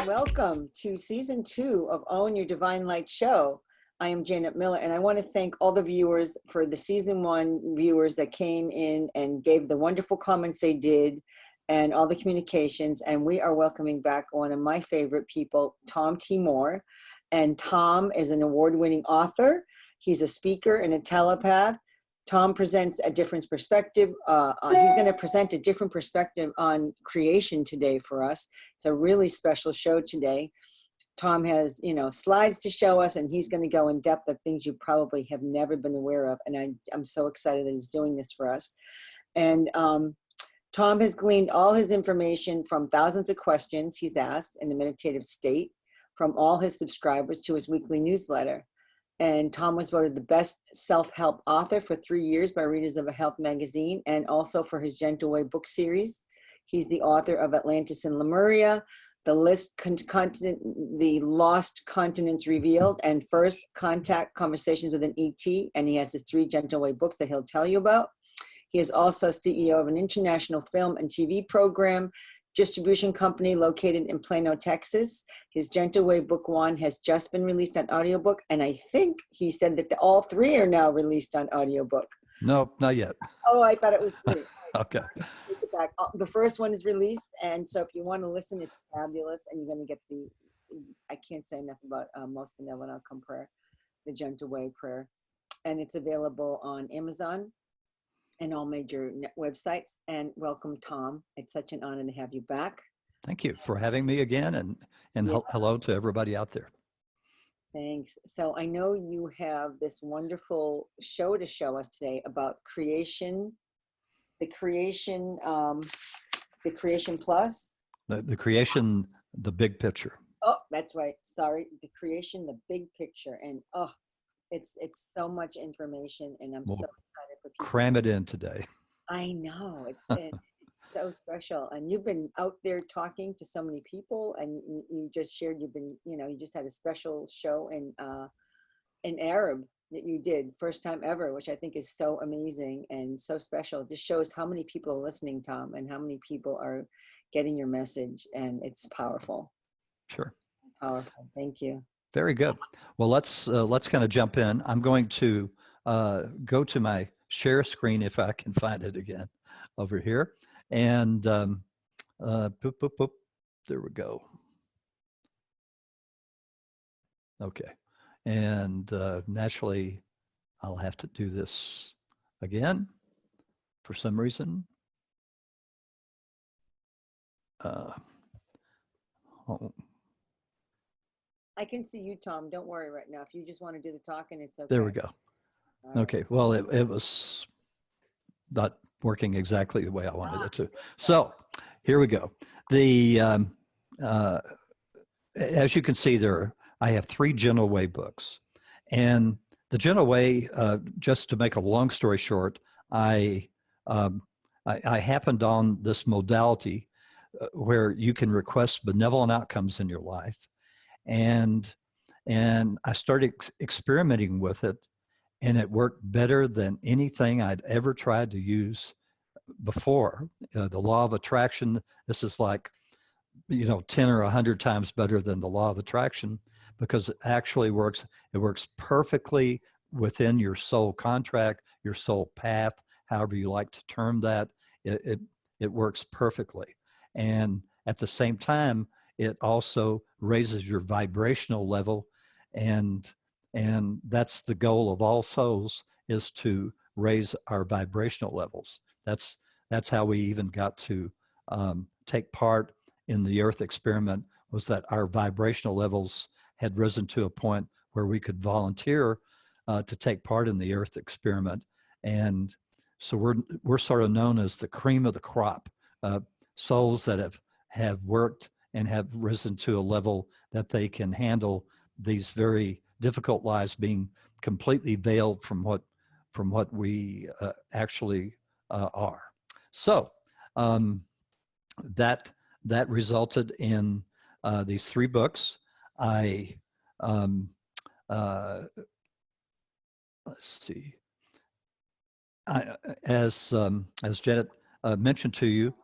Welcome to season 2 of Own Your Divine Light show. I am Janet Miller, and I want to thank all the viewers for the season 1 viewers that came in and gave the wonderful comments they did and all the communications. And we are welcoming back one of my favorite people, Tom T. Moore. And Tom is an award-winning author. He's a speaker and a telepath. Tom presents a different perspective. He's going to present a different perspective on creation today for us. It's a really special show today. Tom has, slides to show us, and he's going to go in depth of things you probably have never been aware of. And I'm so excited that he's doing this for us. And Tom has gleaned all his information from thousands of questions he's asked in the meditative state from all his subscribers to his weekly newsletter. And Tom was voted the best self-help author for 3 years by readers of a health magazine, and also for his Gentle Way book series. He's the author of Atlantis and Lemuria, The Lost Continents Revealed, and First Contact Conversations with an ET. And he has his 3 Gentle Way books that he'll tell you about. He is also CEO of an international film and TV program distribution company located in Plano, Texas. His Gentle Way Book 1 has just been released on audiobook, and I think he said that all 3 are now released on audiobook. No, not yet. Oh, I thought it was 3. Okay. Take it back. The first one is released, and so if you want to listen, it's fabulous, and you're going to get I can't say enough about Most Benevolent Outcome Prayer, the Gentle Way Prayer, and it's available on Amazon and all major websites. And welcome, Tom. It's such an honor to have you back. Thank you for having me again, and yeah. Hello to everybody out there. Thanks. So I know you have this wonderful show to show us today about creation, the creation plus. The creation, the big picture. Oh, that's right. Sorry. The creation, the big picture. And it's so much information, and I'm so excited for people. Cram it in today. I know. It's so special. And you've been out there talking to so many people, and you just shared, you just had a special show in Arab that you did, first time ever, which I think is so amazing and so special. This shows how many people are listening, Tom, and how many people are getting your message, and it's powerful. Sure. Powerful. Thank you. Very good. Well, let's kind of jump in. I'm going to go to my share screen if I can find it again over here. And boop, boop, boop. There we go. Okay. And naturally, I'll have to do this again for some reason. I can see you, Tom. Don't worry right now. If you just want to do the talking, it's okay. There we go. Okay. Well, it was not working exactly the way I wanted it to. So here we go. As you can see there, I have 3 Gentle Way books. And the Gentle Way, just to make a long story short, I happened on this modality where you can request benevolent outcomes in your life. And I started experimenting with it, and it worked better than anything I'd ever tried to use before. The law of attraction, this is like, 10 or 100 times better than the law of attraction, because it actually works. It works perfectly within your soul contract, your soul path, however you like to term that. It works perfectly. And at the same time, it also raises your vibrational level, and that's the goal of all souls, is to raise our vibrational levels. That's how we even got to take part in the Earth experiment was that our vibrational levels had risen to a point where we could volunteer to take part in the Earth experiment. And so we're sort of known as the cream of the crop, souls that have worked and have risen to a level that they can handle these very difficult lives, being completely veiled from what we actually are. So that resulted in these 3 books. I let's see. As Janet mentioned to you,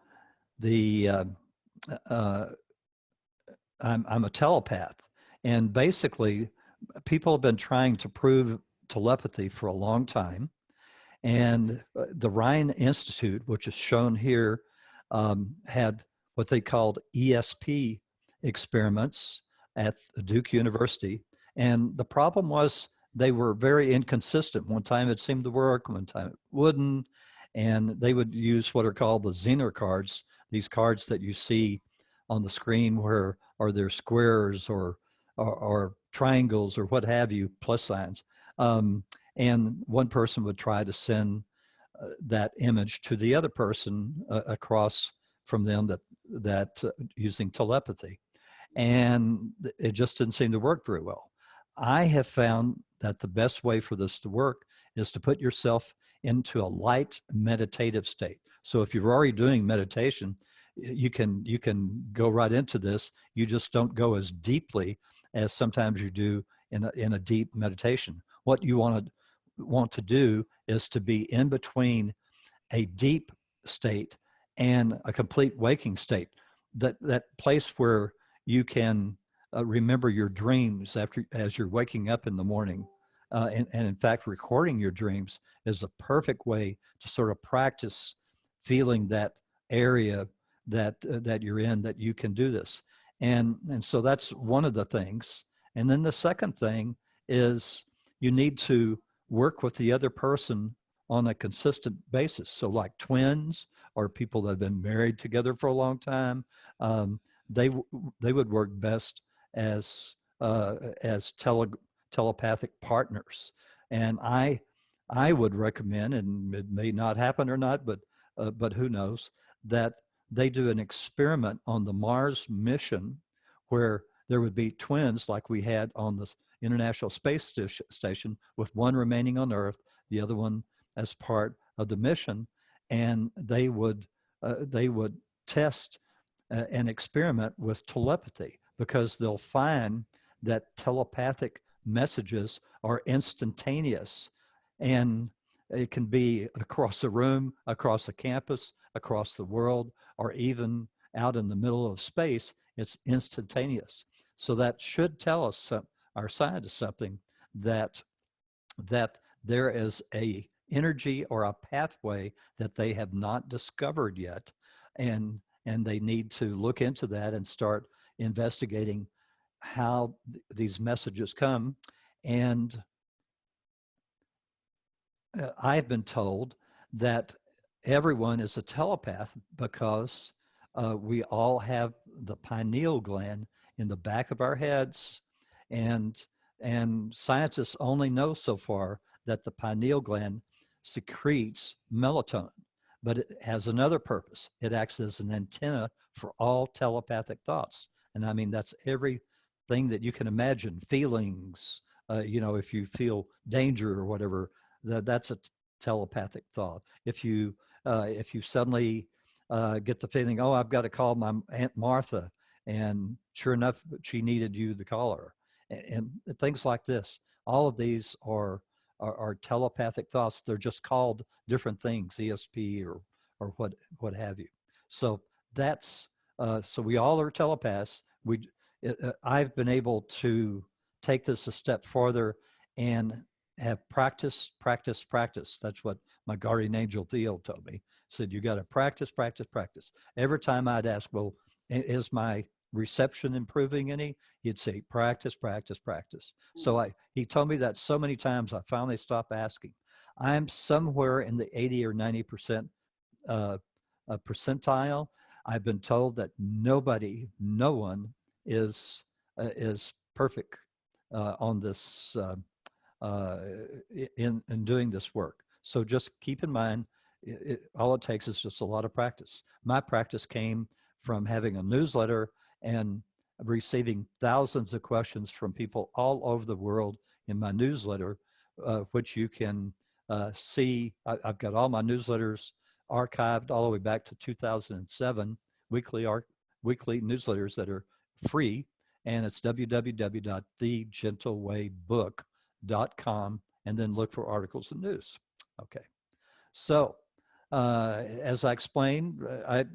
I'm a telepath, and basically, people have been trying to prove telepathy for a long time. And the Rhine Institute, which is shown here, had what they called ESP experiments at Duke University. And the problem was they were very inconsistent. One time it seemed to work, one time it wouldn't. And they would use what are called the Zener cards, these cards that you see on the screen where are there squares or triangles or what have you, plus signs. And one person would try to send that image to the other person across from them that using telepathy. And it just didn't seem to work very well. I have found that the best way for this to work is to put yourself into a light meditative state. So if you're already doing meditation, you can go right into this. You just don't go as deeply as sometimes you do in a deep meditation. What you want to do is to be in between a deep state and a complete waking state. That place where you can remember your dreams as you're waking up in the morning. And in fact, recording your dreams is a perfect way to sort of practice feeling that area that you're in, that you can do this. And so that's one of the things. And then the second thing is you need to work with the other person on a consistent basis. So like twins or people that have been married together for a long time, they would work best as telepathic partners. And I would recommend, and it may not happen or not, but who knows, that they do an experiment on the Mars mission where there would be twins like we had on the International Space Station, with one remaining on Earth, the other one as part of the mission, and they would test an experiment with telepathy, because they'll find that telepathic messages are instantaneous, and it can be across a room, across a campus, across the world, or even out in the middle of space. It's instantaneous. So that should tell us, our scientists, something, that there is a energy or a pathway that they have not discovered yet, and they need to look into that and start investigating how these messages come. And I've been told that everyone is a telepath because we all have the pineal gland in the back of our heads, and scientists only know so far that the pineal gland secretes melatonin, but it has another purpose. It acts as an antenna for all telepathic thoughts. And I mean, that's everything that you can imagine, feelings, if you feel danger or whatever, that's a telepathic thought. If you suddenly get the feeling, oh, I've got to call my Aunt Martha, and sure enough, she needed you to call her, and things like this. All of these are telepathic thoughts. They're just called different things, ESP or what have you. So that's so we all are telepaths. I've been able to take this a step farther and have practice. That's what my guardian angel Theo told me. He said, you got to practice. Every time I'd ask, well, is my reception improving any? He'd say, practice. So he told me that so many times, I finally stopped asking. I'm somewhere in the 80 or 90% percentile. I've been told that no one is perfect on this in doing this work. So just keep in mind, all it takes is just a lot of practice. My practice came from having a newsletter and receiving thousands of questions from people all over the world in my newsletter, which you can see. I've got all my newsletters archived all the way back to 2007, weekly newsletters that are free, and it's www.thegentlewaybook.com, and then look for articles and news. Okay, so as I explained,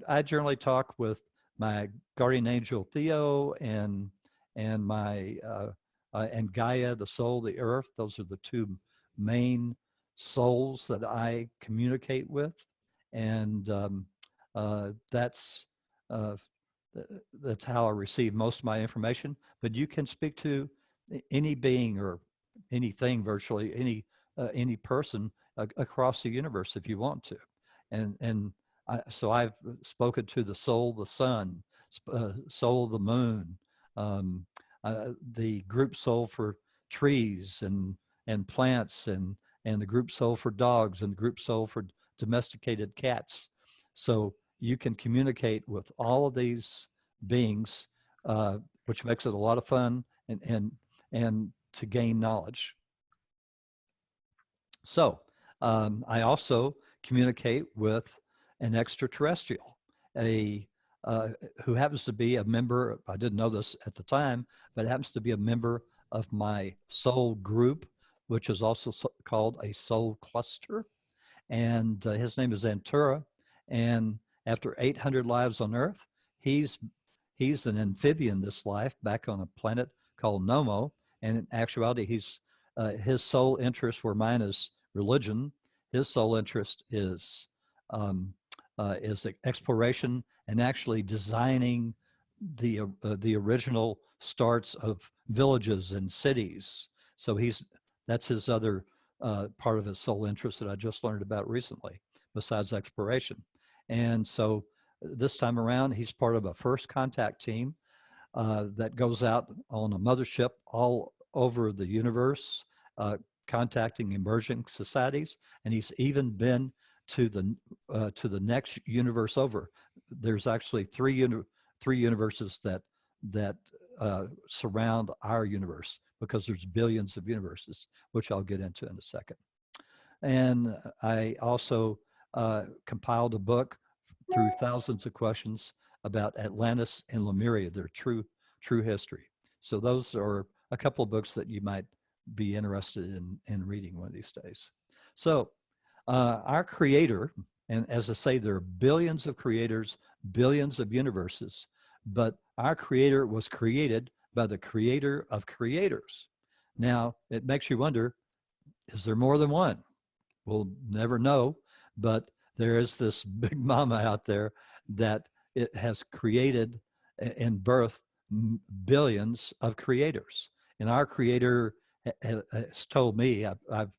I generally talk with my guardian angel Theo and my and Gaia, the soul, the earth. Those are the two main souls that I communicate with, and that's how I receive most of my information. But you can speak to any being or anything, virtually any person across the universe if you want to, and so I've spoken to the soul of the sun, soul of the moon, the group soul for trees and plants, and the group soul for dogs, and the group soul for domesticated cats. So you can communicate with all of these beings, which makes it a lot of fun and to gain knowledge. So I also communicate with an extraterrestrial, who happens to be a member. I didn't know this at the time, but happens to be a member of my soul group, which is also called a soul cluster. And his name is Antura. And after 800 lives on Earth, he's an amphibian this life, back on a planet called Nomo. And in actuality, his sole interest, where mine is religion, his sole interest is exploration and actually designing the original starts of villages and cities. So that's his other part of his soul interest that I just learned about recently, besides exploration. And so this time around, he's part of a first contact team that goes out on a mothership all over the universe, contacting emerging societies, and he's even been to the next universe over. There's actually three universes that surround our universe, because there's billions of universes, which I'll get into in a second. And I also compiled a book through thousands of questions about Atlantis and Lemuria, their true history. So those are a couple of books that you might be interested in reading one of these days. So our creator, and as I say, there are billions of creators, billions of universes, but our creator was created by the creator of creators. Now, it makes you wonder, is there more than one? We'll never know, but there is this big mama out there that it has created and birthed billions of creators. And our creator has told me, I've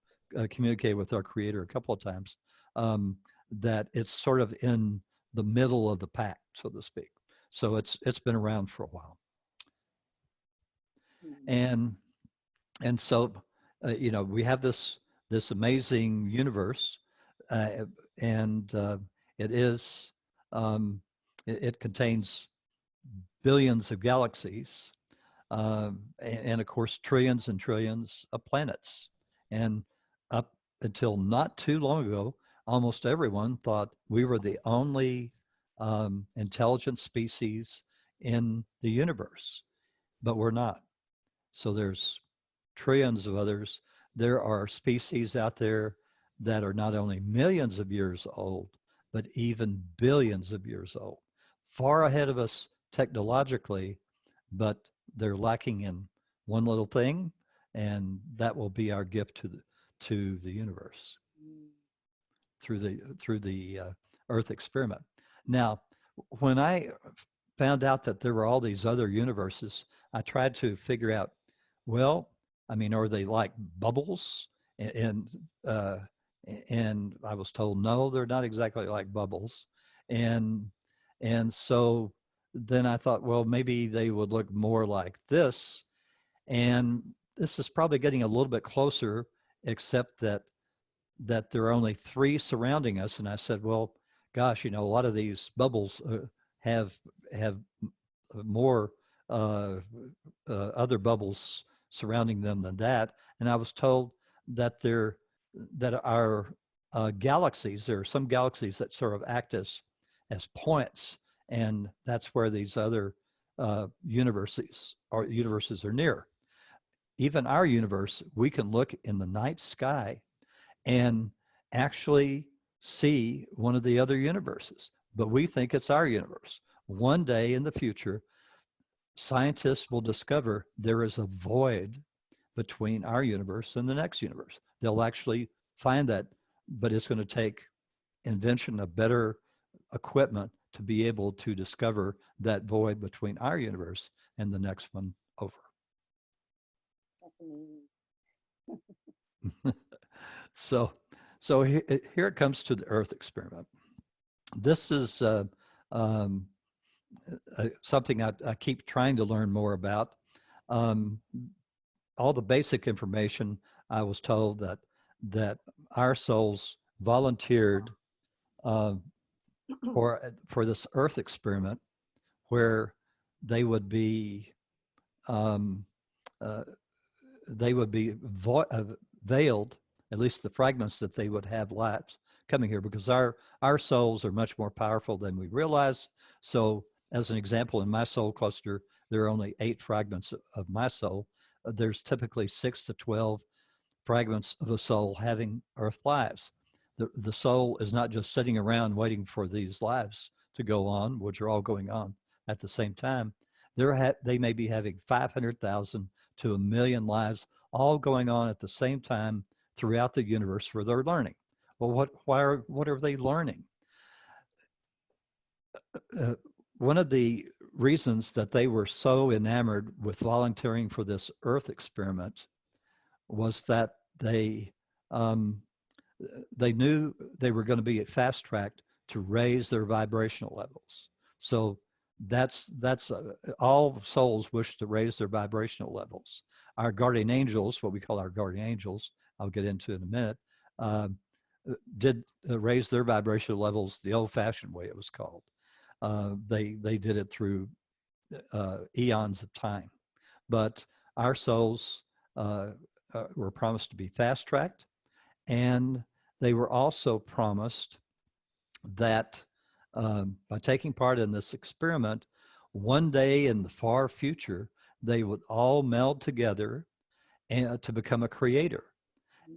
communicated with our creator a couple of times, that it's sort of in the middle of the pack, so to speak. So it's been around for a while. And so, we have this amazing universe, and it contains billions of galaxies, and of course trillions and trillions of planets. And up until not too long ago, almost everyone thought we were the only intelligent species in the universe, but we're not. So there's trillions of others. There are species out there that are not only millions of years old, but even billions of years old, far ahead of us technologically, but they're lacking in one little thing, and that will be our gift to the universe through the Earth experiment. Now, when I found out that there were all these other universes, I tried to figure out, well, I mean, are they like bubbles? And I was told, no, they're not exactly like bubbles. And And so then I thought, well, maybe they would look more like this. And this is probably getting a little bit closer, except that there are only three surrounding us. And I said, well, gosh, a lot of these bubbles have more other bubbles surrounding them than that. And I was told that that our galaxies, there are some galaxies that sort of act as points, and that's where these other universes are near. Even our universe, we can look in the night sky and actually see one of the other universes, but we think it's our universe. One day in the future, scientists will discover there is a void between our universe and the next universe. They'll actually find that, but it's going to take invention of better equipment to be able to discover that void between our universe and the next one over. That's amazing. So here it comes to the Earth experiment. This is something I keep trying to learn more about. All the basic information, I was told that our souls volunteered for this Earth experiment, where they would be veiled, at least the fragments that they would have lives coming here, because our souls are much more powerful than we realize. So as an example, in my soul cluster, there are only 8 fragments of my soul. There's typically 6 to 12 fragments of a soul having Earth lives. The soul is not just sitting around waiting for these lives to go on, which are all going on at the same time. They may be having 500,000 to 1 million lives all going on at the same time throughout the universe where they're learning. Well, what are they learning? One of the reasons that they were so enamored with volunteering for this Earth experiment was that they knew they were going to be fast-tracked to raise their vibrational levels. So that's all souls wish to raise their vibrational levels. Our guardian angels, what we call our guardian angels, I'll get into in a minute, did raise their vibrational levels the old-fashioned way, it was called. They did it through eons of time. But our souls were promised to be fast-tracked, and they were also promised that by taking part in this experiment, one day in the far future, they would all meld together and to become a creator.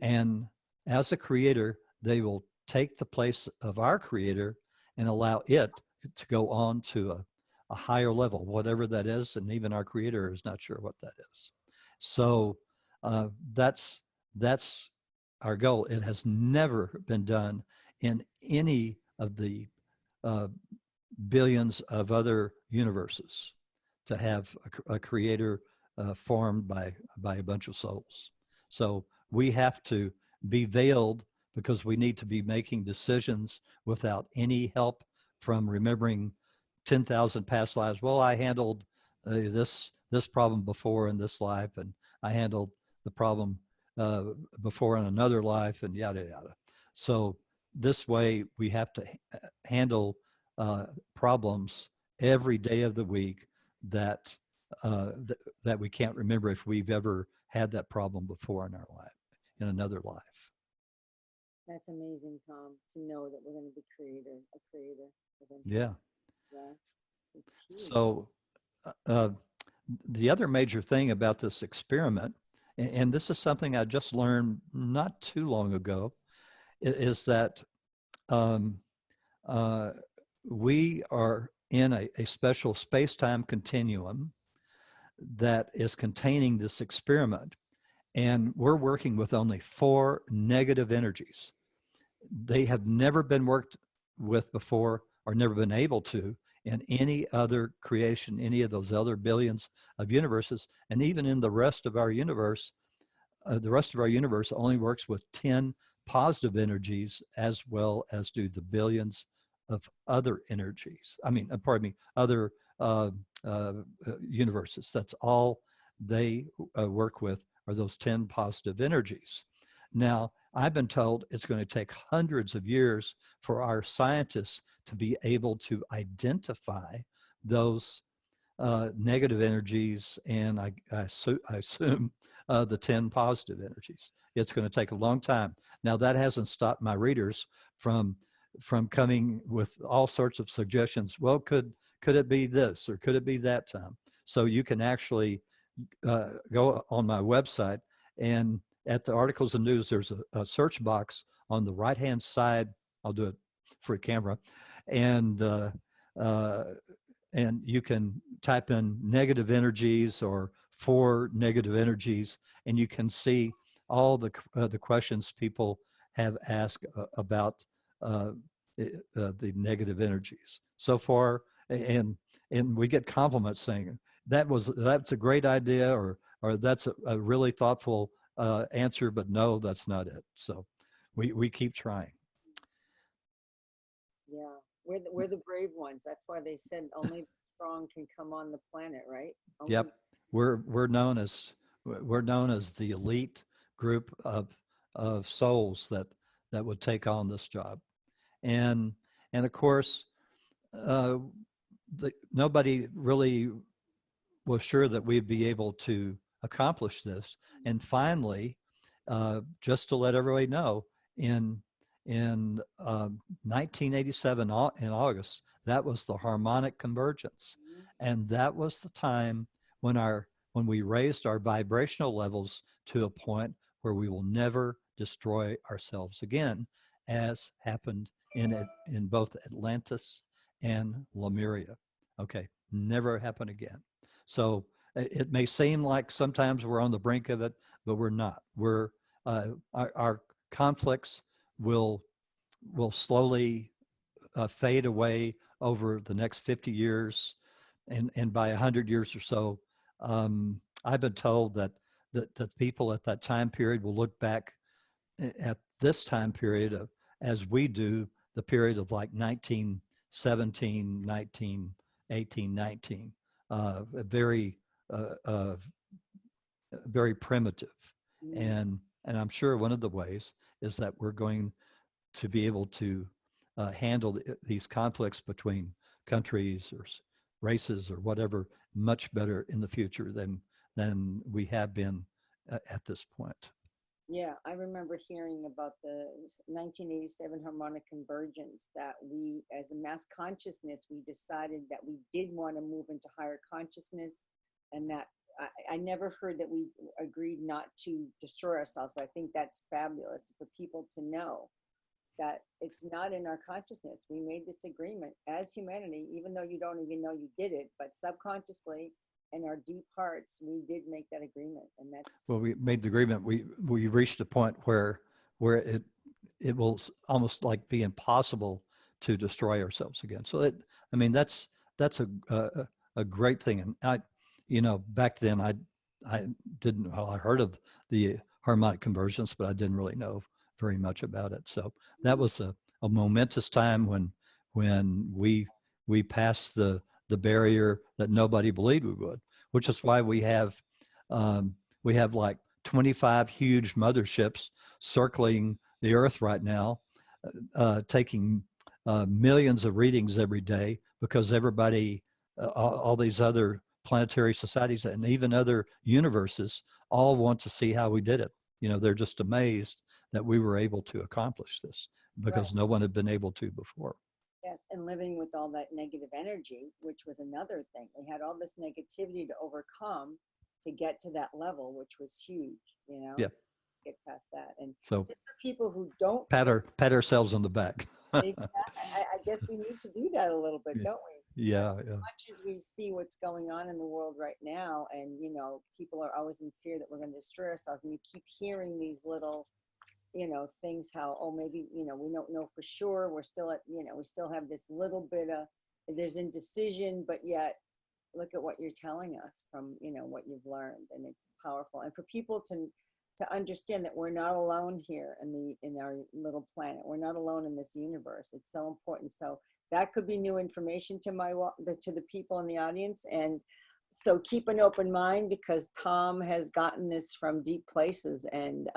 And as a creator, they will take the place of our creator and allow it to go on to a higher level, whatever that is. And even our creator is not sure what that is. So that's our goal. It has never been done in any of the billions of other universes to have a creator formed by a bunch of souls. So we have to be veiled because we need to be making decisions without any help from remembering 10,000 past lives. Well, I handled this problem before in this life, and I handled the problem before in another life, and yada yada. So this way, we have to handle problems every day of the week that we can't remember if we've ever had that problem before in our life, in another life. That's amazing, Tom, to know that we're going to be a creator. Yeah. Yeah. It's huge. So the other major thing about this experiment, and this is something I just learned not too long ago, is that we are in a special space-time continuum that is containing this experiment. And we're working with only 4 negative energies. They have never been worked with before, or never been able to, in any other creation, any of those other billions of universes. And even in the rest of our universe only works with 10 positive energies, as well as do the billions of other energies. I mean, pardon me, other uh, universes. That's all they work with are those 10 positive energies. Now, I've been told it's going to take hundreds of years for our scientists to be able to identify those negative energies, and I assume the 10 positive energies. It's going to take a long time. Now, that hasn't stopped my readers from coming with all sorts of suggestions. Well, could it be this or could it be that time? So you can actually go on my website, and at the articles and news, there's a search box on the right-hand side. I'll do it for a camera, and uh, and you can type in negative energies or for negative energies, and you can see all the questions people have asked about uh, the negative energies so far, and we get compliments saying that's a great idea, or that's a really thoughtful answer, but no, that's not it. So we keep trying. Yeah, we're the brave ones. That's why they said only the strong can come on the planet, right? Only. Yep, we're known as the elite group of souls that would take on this job, and of course, uh, nobody really was sure that we'd be able to accomplish this. And finally, just to let everybody know, in 1987 in August, that was the harmonic convergence, and that was the time when we raised our vibrational levels to a point where we will never destroy ourselves again, as happened in both Atlantis and Lemuria. Okay, never happen again. So it may seem like sometimes we're on the brink of it, but we're not. Our conflicts will slowly fade away over the next 50 years, and by 100 years or so, I've been told that people at that time period will look back at this time period as we do the period of like 1917, 1918, 19, very very primitive. And I'm sure one of the ways is that we're going to be able to handle these conflicts between countries or races or whatever much better in the future than we have been at this point. Yeah, I remember hearing about the 1987 harmonic convergence, that we, as a mass consciousness, we decided that we did want to move into higher consciousness, and that I never heard that we agreed not to destroy ourselves, but I think that's fabulous for people to know that it's not in our consciousness. We made this agreement as humanity, even though you don't even know you did it, but subconsciously in our deep hearts, we did make that agreement. And that's, well, we made the agreement. We reached a point where it will almost like be impossible to destroy ourselves again. So I mean, that's a great thing. And back then I didn't, well, I heard of the harmonic convergence, but I didn't really know very much about it. So that was a momentous time when we passed the barrier that nobody believed we would, which is why we have like 25 huge motherships circling the earth right now, taking millions of readings every day, because everybody, all these other planetary societies and even other universes all want to see how we did it. They're just amazed that we were able to accomplish this, because right. no one had been able to before. Yes, and living with all that negative energy, which was another thing. We had all this negativity to overcome to get to that level, which was huge, Yeah. get past that. And So for people who don't, pat ourselves on the back. I guess we need to do that a little bit, don't we? Yeah. As much as we see what's going on in the world right now, and people are always in fear that we're going to destroy ourselves, and you keep hearing these little things, how, oh, maybe, we don't know for sure. We're still at, we still have this little bit of, there's indecision, but yet look at what you're telling us from, what you've learned, and it's powerful. And for people to understand that we're not alone here in our little planet. We're not alone in this universe. It's so important. So that could be new information to to the people in the audience. And so keep an open mind, because Tom has gotten this from deep places, and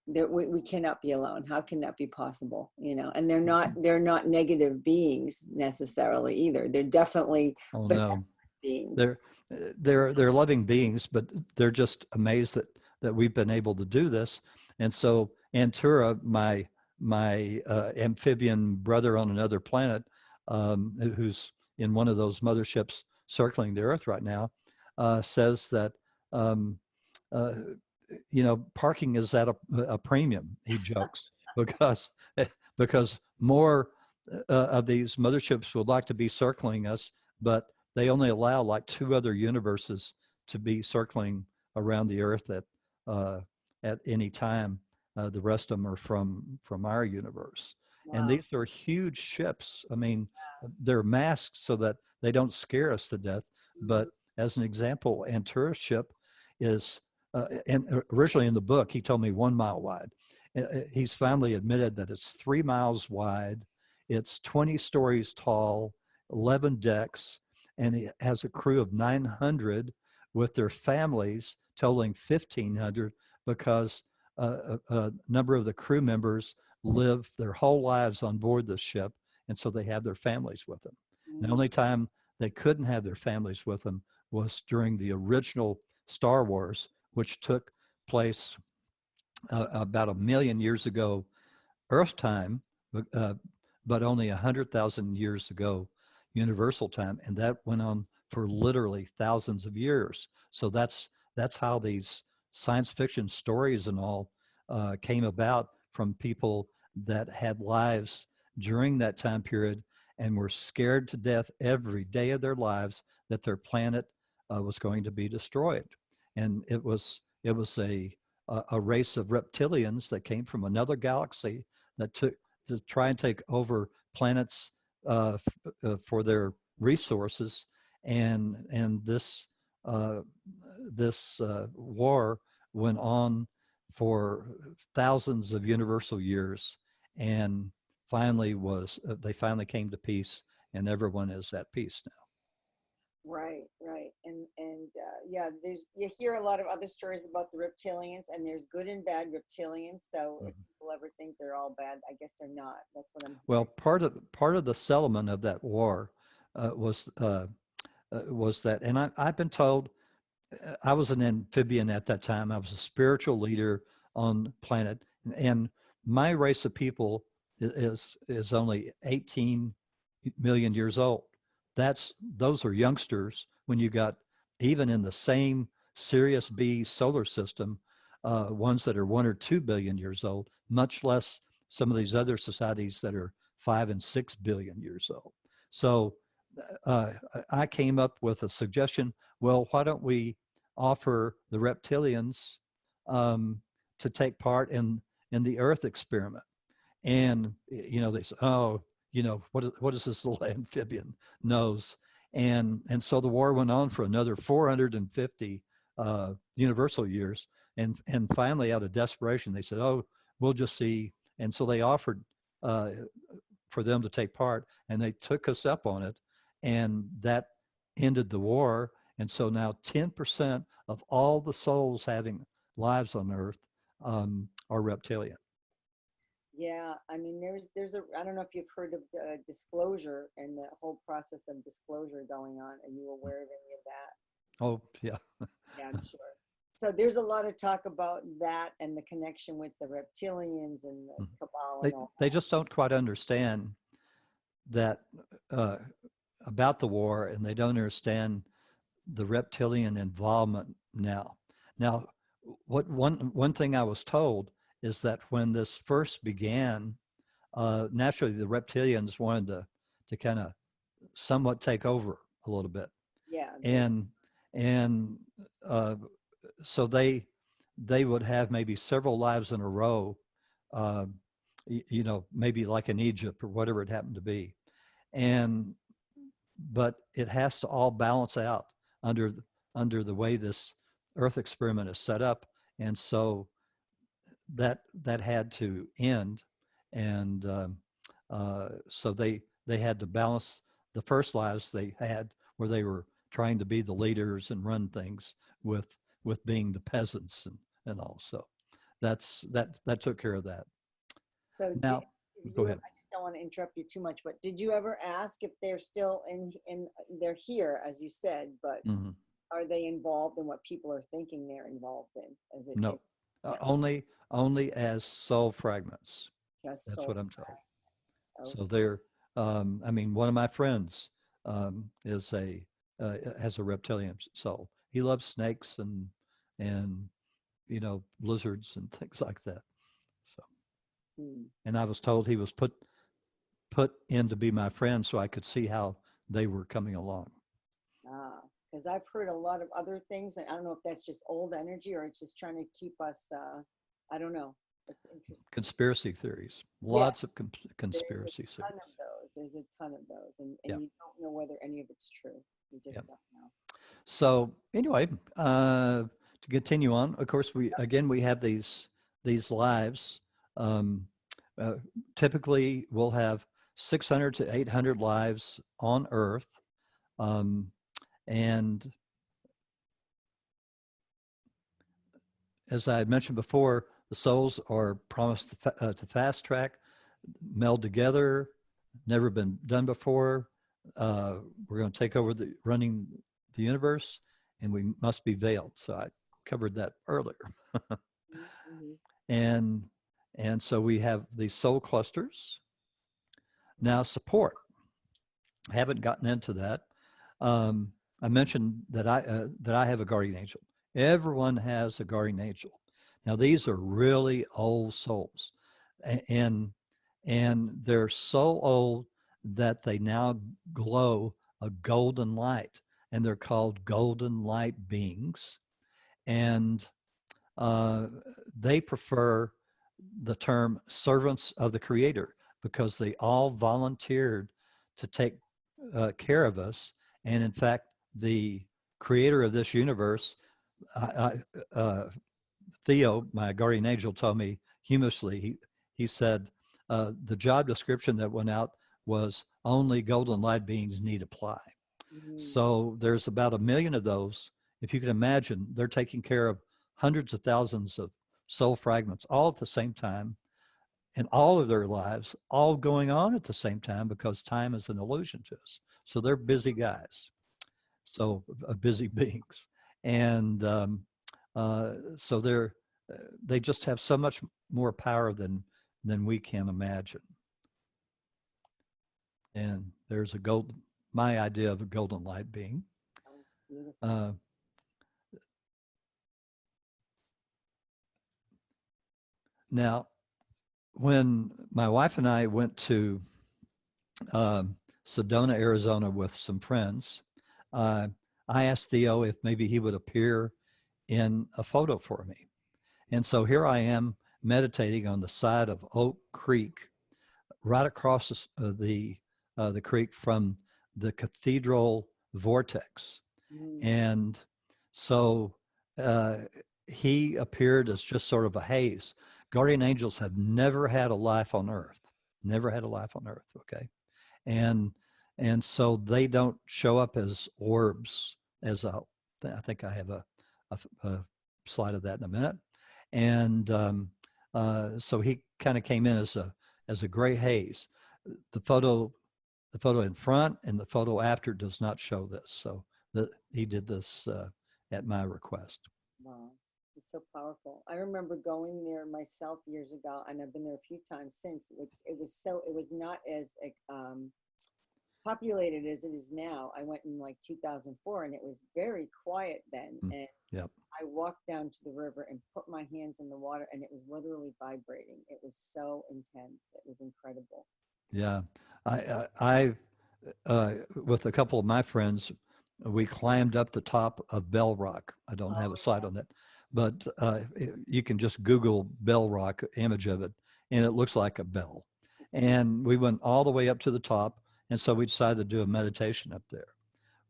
we cannot be alone. How can that be possible? You know, and they're not negative beings necessarily either. They're definitely Oh no, beings. they're loving beings, but they're just amazed that we've been able to do this. And so Antura, my amphibian brother on another planet, who's in one of those motherships circling the Earth right now, says that um, uh, parking is at a premium. He jokes because more of these motherships would like to be circling us, but they only allow like 2 other universes to be circling around the Earth at any time. The rest of them are from our universe. Wow. And these are huge ships. I mean, they're masked so that they don't scare us to death. But as an example, Antura's ship is, and originally in the book, he told me 1 mile wide. He's finally admitted that it's 3 miles wide. It's 20 stories tall, 11 decks, and it has a crew of 900 with their families, totaling 1,500, because a number of the crew members live their whole lives on board the ship, and so they have their families with them. The only time they couldn't have their families with them was during the original Star Wars, which took place about 1 million years ago, Earth time, but only 100,000 years ago, universal time, and that went on for literally thousands of years. So that's how these science fiction stories and all came about, from people that had lives during that time period and were scared to death every day of their lives that their planet was going to be destroyed. And it was a race of reptilians that came from another galaxy that took to try and take over planets for their resources, and this war went on for thousands of universal years, and finally they finally came to peace, and everyone is at peace now. Right, and yeah, you hear a lot of other stories about the reptilians, and there's good and bad reptilians. So if people ever think they're all bad, I guess they're not. That's what I'm. Well, part of the settlement of that war was that, and I've been told, I was an amphibian at that time. I was a spiritual leader on the planet, and my race of people is only 18 million years old. Those are youngsters when you got, even in the same Sirius B solar system, ones that are 1 or 2 billion years old, much less some of these other societies that are 5 and 6 billion years old. So I came up with a suggestion. Well, why don't we offer the reptilians to take part in the Earth experiment? And they said, oh, what is this little amphibian knows? And so the war went on for another 450 universal years, and finally, out of desperation, they said, oh, we'll just see. And so they offered for them to take part, and they took us up on it, and that ended the war. And so now 10% of all the souls having lives on Earth are reptilian. Yeah, I mean, there's I don't know if you've heard of disclosure and the whole process of disclosure going on. Are you aware of any of that? Oh, yeah. Yeah, I'm sure. So there's a lot of talk about that and the connection with the reptilians and the cabal and all. They just don't quite understand that about the war, and they don't understand the reptilian involvement now. Now, what one thing I was told is that when this first began, naturally the reptilians wanted to kind of somewhat take over a little bit. Yeah. And so they would have maybe several lives in a row, maybe like in Egypt or whatever it happened to be. But it has to all balance out under the way this Earth experiment is set up. And so that had to end. And so they they had to balance the first lives they had, where they were trying to be the leaders and run things, with being the peasants and all. So that took care of that. So Now, go ahead. I just don't want to interrupt you too much, but did you ever ask if they're still they're here, as you said, but Hmm. are they involved in what people are thinking they're involved in? No, No, only as soul fragments. just That's so. what I'm told. Oh, So they're, I mean, one of my friends is has a reptilian soul. He loves snakes and lizards and things like that. So, hmm. and I was told he was put in to be my friend so I could see how they were coming along. Because I've heard a lot of other things, and I don't know if that's just old energy or it's just trying to keep us. I don't know. It's interesting. Conspiracy theories, Yeah, lots of there's conspiracy a ton of theories. those. There's a ton of those, and Yeah, you don't know whether any of it's true. You just yeah. don't know. So anyway, to continue on, of course, we have these lives. Um, uh, Typically, we'll have 600 to 800 lives on Earth, um, and as I had mentioned before, the souls are promised to fast track, meld together. Never been done before. We're going to take over the running the universe, and we must be veiled. So I covered that earlier. Mm-hmm. and and so we have these soul clusters. Now support. I haven't gotten into that. Um, I mentioned that I have a guardian angel. Everyone has a guardian angel. Now these are really old souls, and they're so old that they now glow a golden light, and they're called golden light beings. And uh, they prefer the term servants of the Creator because they all volunteered to take care of us. And in fact, the creator of this universe, Theo, my guardian angel, told me humorously, he said, the job description that went out was only golden light beings need apply. Mm-hmm. So there's about 1 million of those. If you can imagine, they're taking care of hundreds of thousands of soul fragments all at the same time in all of their lives, all going on at the same time because time is an illusion to us. So they're busy guys, so busy beings. And so they just have so much more power than we can imagine. And there's my idea of a golden light being. Oh, it's beautiful. Now, when my wife and I went to Sedona, Arizona with some friends, uh, I asked Theo if maybe he would appear in a photo for me. And so here I am meditating on the side of Oak Creek, right across the creek from the cathedral vortex. Mm-hmm. And so uh, he appeared as just sort of a haze. Guardian angels have never had a life on Earth, never had a life on Earth. Okay, and so they don't show up as orbs. I think I have a slide of that in a minute. And so he kind of came in as a gray haze. The photo in front and the photo after does not show this. So he did this at my request. Wow, it's so powerful. I remember going there myself years ago, and I've been there a few times since. It was not as populated as it is now. I went in like 2004, and it was very quiet then. And Yep. I walked down to the river and put my hands in the water, and it was literally vibrating. It was so intense. It was incredible. Yeah. I with a couple of my friends, we climbed up the top of Bell Rock. I don't have Oh a slide on that, but you can just Google Bell Rock, image of it, and it looks like a bell. And we went all the way up to the top, and so we decided to do a meditation up there.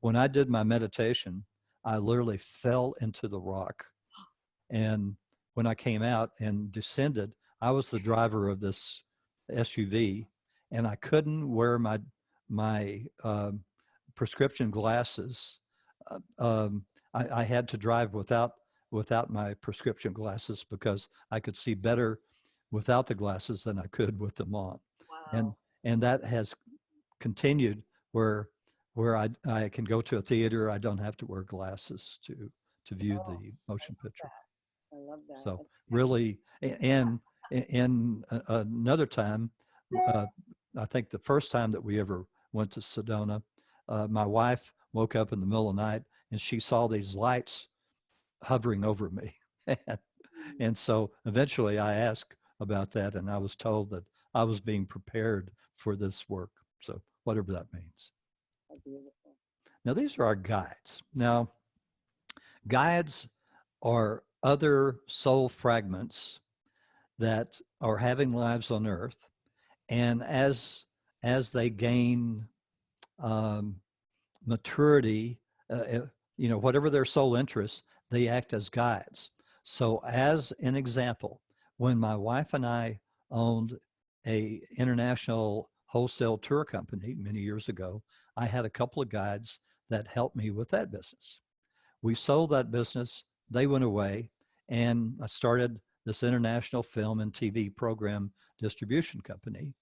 When I did my meditation, I literally fell into the rock. And when I came out and descended, I was the driver of this SUV, and I couldn't wear my prescription glasses. I had to drive without my prescription glasses because I could see better without the glasses than I could with them on. Wow. And that has continued where I can go to a theater. I don't have to wear glasses to view Oh, the motion picture. I love that. So really, and another time, I think the first time that we ever went to Sedona, my wife woke up in the middle of the night and she saw these lights hovering over me. And so eventually I asked about that, and I was told that I was being prepared for this work. So whatever that means. Oh, beautiful. Now, these are our guides. Now, guides are other soul fragments that are having lives on earth. And as they gain maturity, whatever their soul interests, they act as guides. So as an example, when my wife and I owned a international wholesale tour company many years ago, I had a couple of guides that helped me with that business. We sold that business, they went away, and I started this international film and TV program distribution company.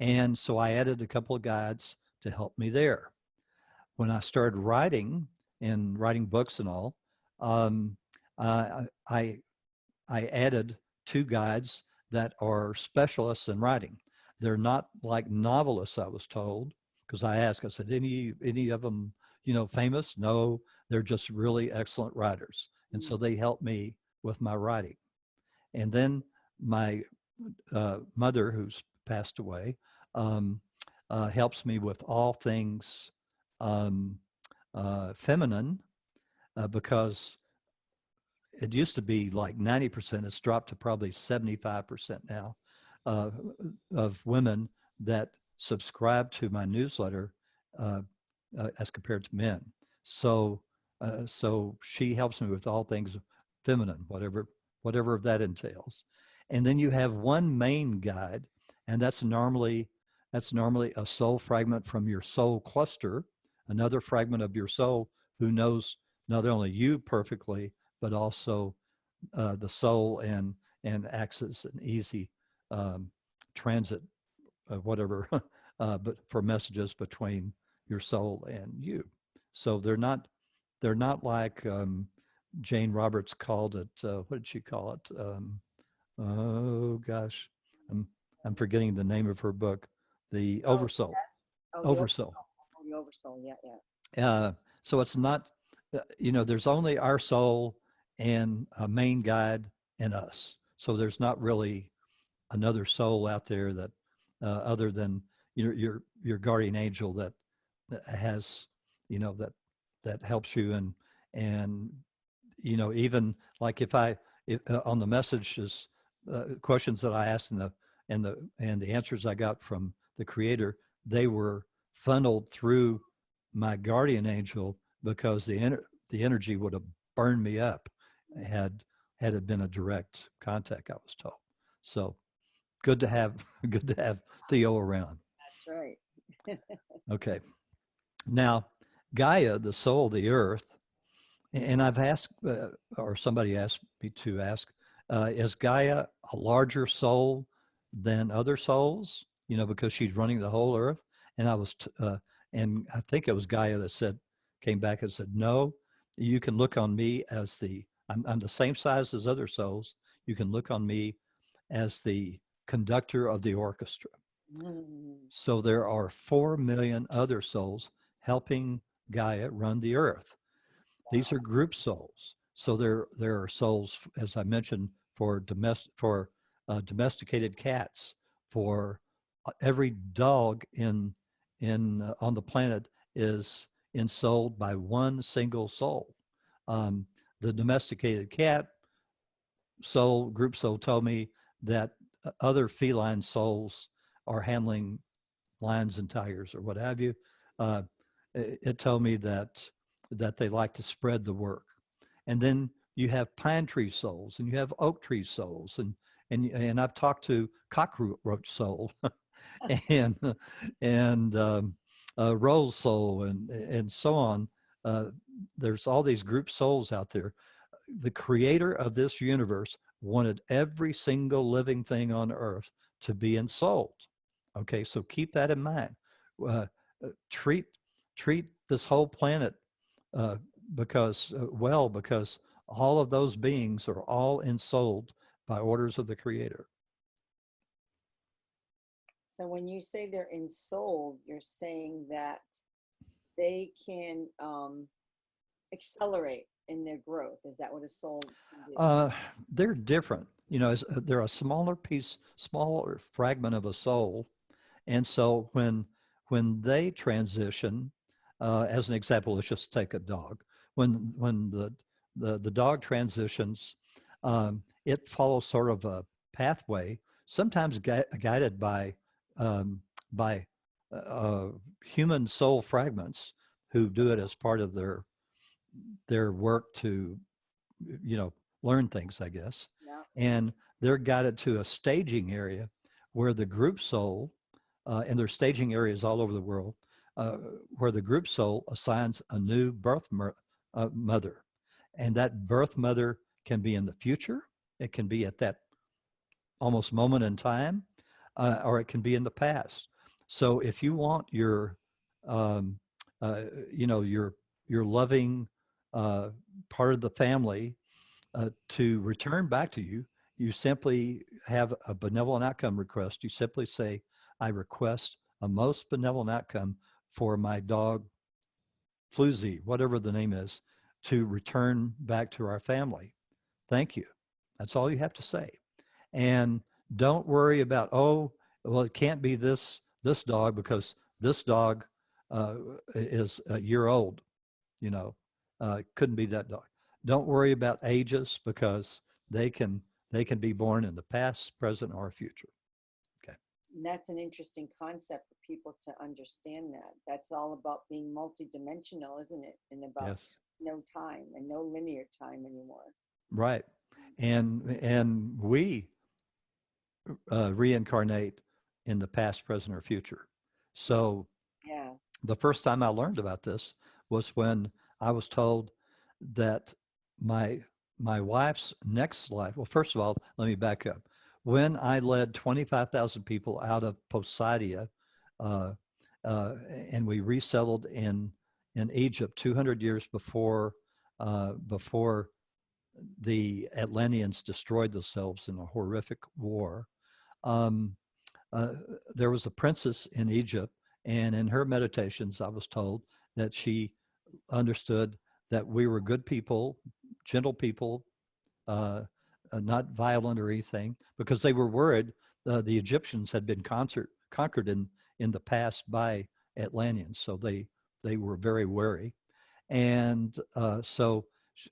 And so I added a couple of guides to help me there. When I started writing books and all, I added two guides that are specialists in writing. They're not like novelists, I was told, because I asked, I said, any of them, famous? No, they're just really excellent writers. And so they helped me with my writing. And then my mother, who's passed away, helps me with all things feminine, because it used to be like 90%. It's dropped to probably 75% now of women that subscribe to my newsletter as compared to men. So she helps me with all things feminine, whatever that entails. And then you have one main guide, and that's normally a soul fragment from your soul cluster, another fragment of your soul who knows not only you perfectly, but also the soul, and acts as an easy transit of whatever, but for messages between your soul and you. So they're not like Jane Roberts called it. What did she call it? Oh gosh, I'm forgetting the name of her book, The Oversoul. Oversoul. The Oversoul, yeah. So it's not, there's only our soul and a main guide and us. So there's not really another soul out there that other than your guardian angel that has, that helps you, and even like if on the messages, questions that I asked and the answers I got from the Creator, they were funneled through my guardian angel, because the energy would have burned me up had it been a direct contact, I was told. So good to have Theo around. That's right. Okay. Now, Gaia, the soul of the earth, and I've asked, or somebody asked me to ask, is Gaia a larger soul than other souls? Because she's running the whole earth. And and I think it was Gaia that came back and said, no, you can look on me as I'm the same size as other souls. You can look on me as the conductor of the orchestra. So there are 4 million other souls helping Gaia run the earth. These are group souls. So there are souls, as I mentioned, for domesticated cats, for every dog on the planet is ensouled by one single soul. The domesticated cat group soul told me that other feline souls are handling lions and tigers or what have you. It told me that they like to spread the work. And then you have pine tree souls, and you have oak tree souls, and I've talked to cockroach soul, and Rose soul, and so on. Uh, there's all these group souls out there. The creator of this universe wanted every single living thing on earth to be ensouled. Okay, so keep that in mind. Uh, treat this whole planet uh, because all of those beings are all ensouled by orders of the creator. So when you say they're ensouled, you're saying that they can accelerate in their growth. Is that what a soul can do? They're different. You know, they're a smaller fragment of a soul, and so when they transition, as an example, let's just take a dog. When the dog transitions, it follows sort of a pathway, sometimes guided um, by human soul fragments who do it as part of their work to, you know, learn things, I guess. Yeah. And they're guided to a staging area where the group soul, and there's staging areas all over the world, uh, where the group soul assigns a new mother. And that birth mother can be in the future, it can be at that almost moment in time, or it can be in the past. So if you want um, you know, your loving part of the family to return back to you, you simply have a benevolent outcome request. You simply say, I request a most benevolent outcome for my dog, Floozy, whatever the name is, to return back to our family. Thank you. That's all you have to say. And don't worry about, oh, well, it can't be this dog because this dog uh, is a year old. You know, couldn't be that dog. Don't worry about ages because they can they can be born in the past, present, or future. Okay. And that's an interesting concept for people to understand that. That's all about being multidimensional, isn't it? And about Yes. no time and no linear time anymore. Right. And we reincarnate in the past, present, or future. So Yeah. the first time I learned about this was when I was told that my my wife's next life. Well, first of all, let me back up. When I led 25,000 people out of Poseidon, uh, uh, and we resettled in Egypt 200 years before the Atlanteans destroyed themselves in a horrific war. Um, uh, there was a princess in Egypt, and in her meditations, I was told that she understood that we were good people, gentle people, uh, not violent or anything, because they were worried the Egyptians had been conquered in the past by Atlanteans, so they were very wary, and so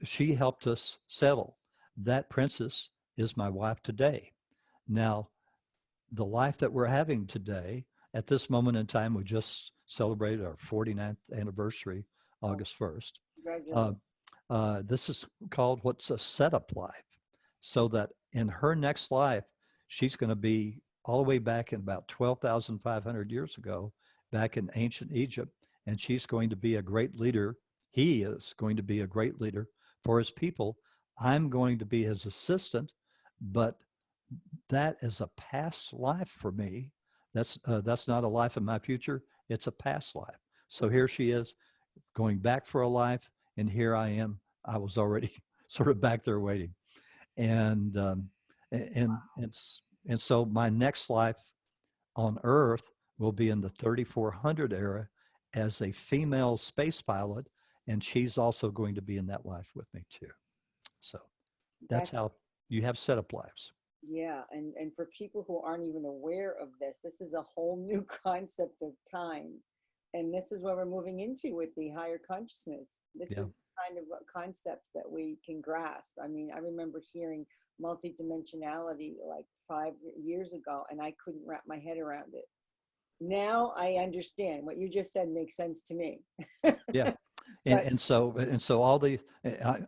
she helped us settle. That princess is my wife today. Now, the life that we're having today, at this moment in time, we just celebrated our 49th anniversary, Oh, August 1st. Uh, congratulations. this is called what's a setup life. So that in her next life, she's going to be all the way back in about 12,500 years ago, back in ancient Egypt, and she's going to be a great leader. He is going to be a great leader for his people. I'm going to be his assistant, but that is a past life for me. That's not a life in my future. It's a past life. So here she is going back for a life, and here I am. I was already sort of back there waiting, and and so my next life on Earth will be in the 3400 era as a female space pilot, and she's also going to be in that life with me too. So that's That's how you have setup lives. yeah, and for people who aren't even aware of this, this is a whole new concept of time. And this is what we're moving into with the higher consciousness. This Yeah. is kind of concepts that we can grasp. I mean, I remember hearing multidimensionality like 5 years ago, and I couldn't wrap my head around it. Now I understand. What you just said makes sense to me. Yeah, But and so all the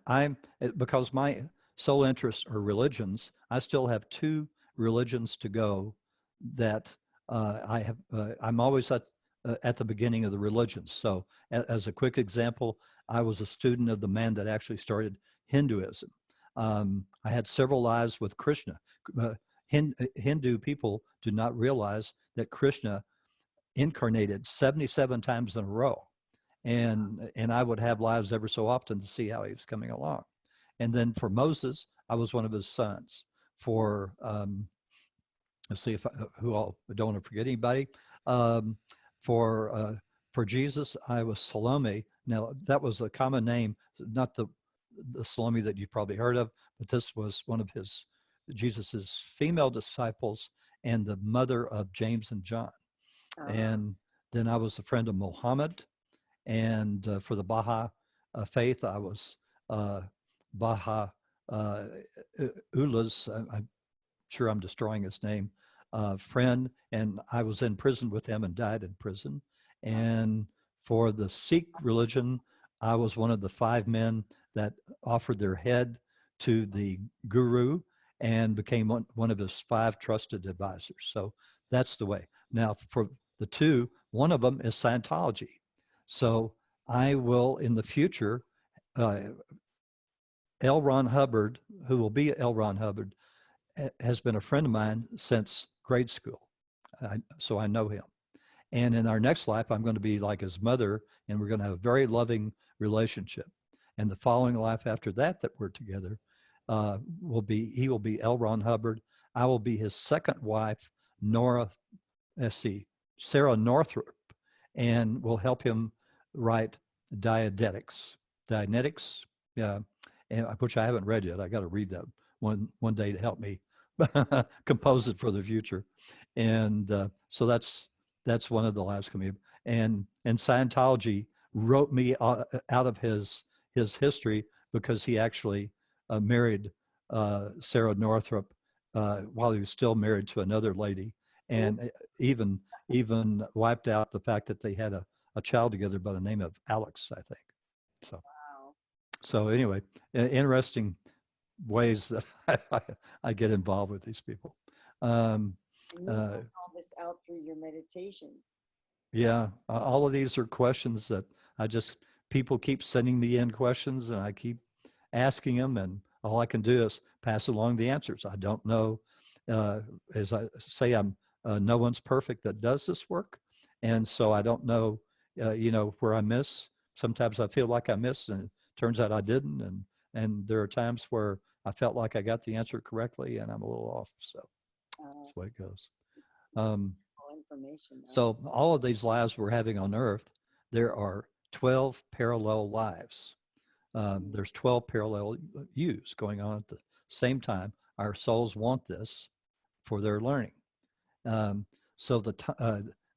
I'm because my sole interests are religions. I still have two religions to go that I have. I'm always at at the beginning of the religions. So as a quick example, I was a student of the man that actually started Hinduism. I had several lives with Krishna. Hindu people do not realize that Krishna incarnated 77 times in a row. And I would have lives ever so often to see how he was coming along. And then for Moses, I was one of his sons. For let's see if I, who all I don't want to forget anybody. Um, for Jesus, I was Salome. Now that was a common name, not the Salome that you probably heard of, but this was one of his Jesus's female disciples and the mother of James and John. And then I was a friend of Muhammad. And for the Baha faith, I was Baha Ullah's, I'm sure I'm destroying his name, friend. And I was in prison with him and died in prison. And for the Sikh religion, I was one of the 5 men that offered their head to the guru and became one of his 5 trusted advisors. So that's the way. Now, for the 2, one of them is Scientology. So I will, in the future, L. Ron Hubbard, who will be L. Ron Hubbard, has been a friend of mine since grade school. So I know him. And in our next life, I'm going to be like his mother, and we're going to have a very loving relationship. And the following life after that we're together, he will be L. Ron Hubbard. I will be his second wife, Sarah Northrop, and will help him write Dianetics. Yeah, and which I haven't read yet. I got to read that one day to help me compose it for the future. And so that's one of the lives coming up. And Scientology wrote me out of his history because he actually married Sarah Northrop while he was still married to another lady, and even wiped out the fact that they had a child together by the name of Alex, I think. So, Wow. So anyway, interesting ways that I get involved with these people. And you found all this out through your meditations. Yeah, all of these are questions that people keep sending me in questions, and I keep asking them, and all I can do is pass along the answers. I don't know, as I say, no one's perfect that does this work. And so I don't know, where I miss. Sometimes I feel like I miss, and it turns out I didn't. And there are times where I felt like I got the answer correctly and I'm a little off. So that's the way it goes. Information. So all of these lives we're having on Earth, there are 12 parallel lives. There's 12 parallel yous going on at the same time. Our souls want this for their learning. So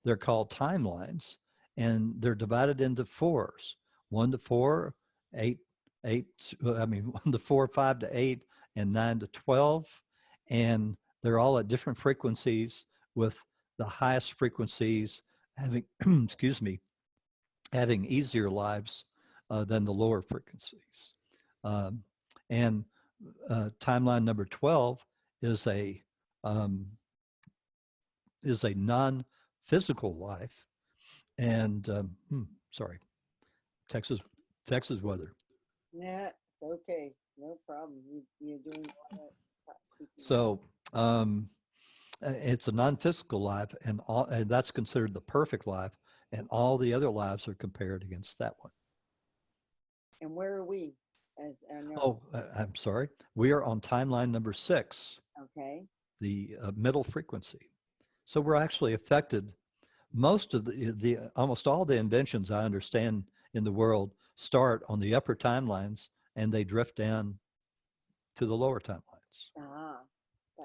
they're called timelines, and they're divided into 4s: 1 to 4, 1 to 4, 5 to 8, and 9 to 12. And they're all at different frequencies, with the highest frequencies having, having easier lives than the lower frequencies. And timeline number 12 is a non-physical life. And sorry, Texas weather. Yeah, it's okay, no problem. You're doing all that. So it's a non-physical life, and that's considered the perfect life, and all the other lives are compared against that one. And where are we? I'm sorry. We are on timeline number 6. Okay. The middle frequency. So we're actually affected. Most of almost all the inventions I understand in the world start on the upper timelines, and they drift down to the lower timelines.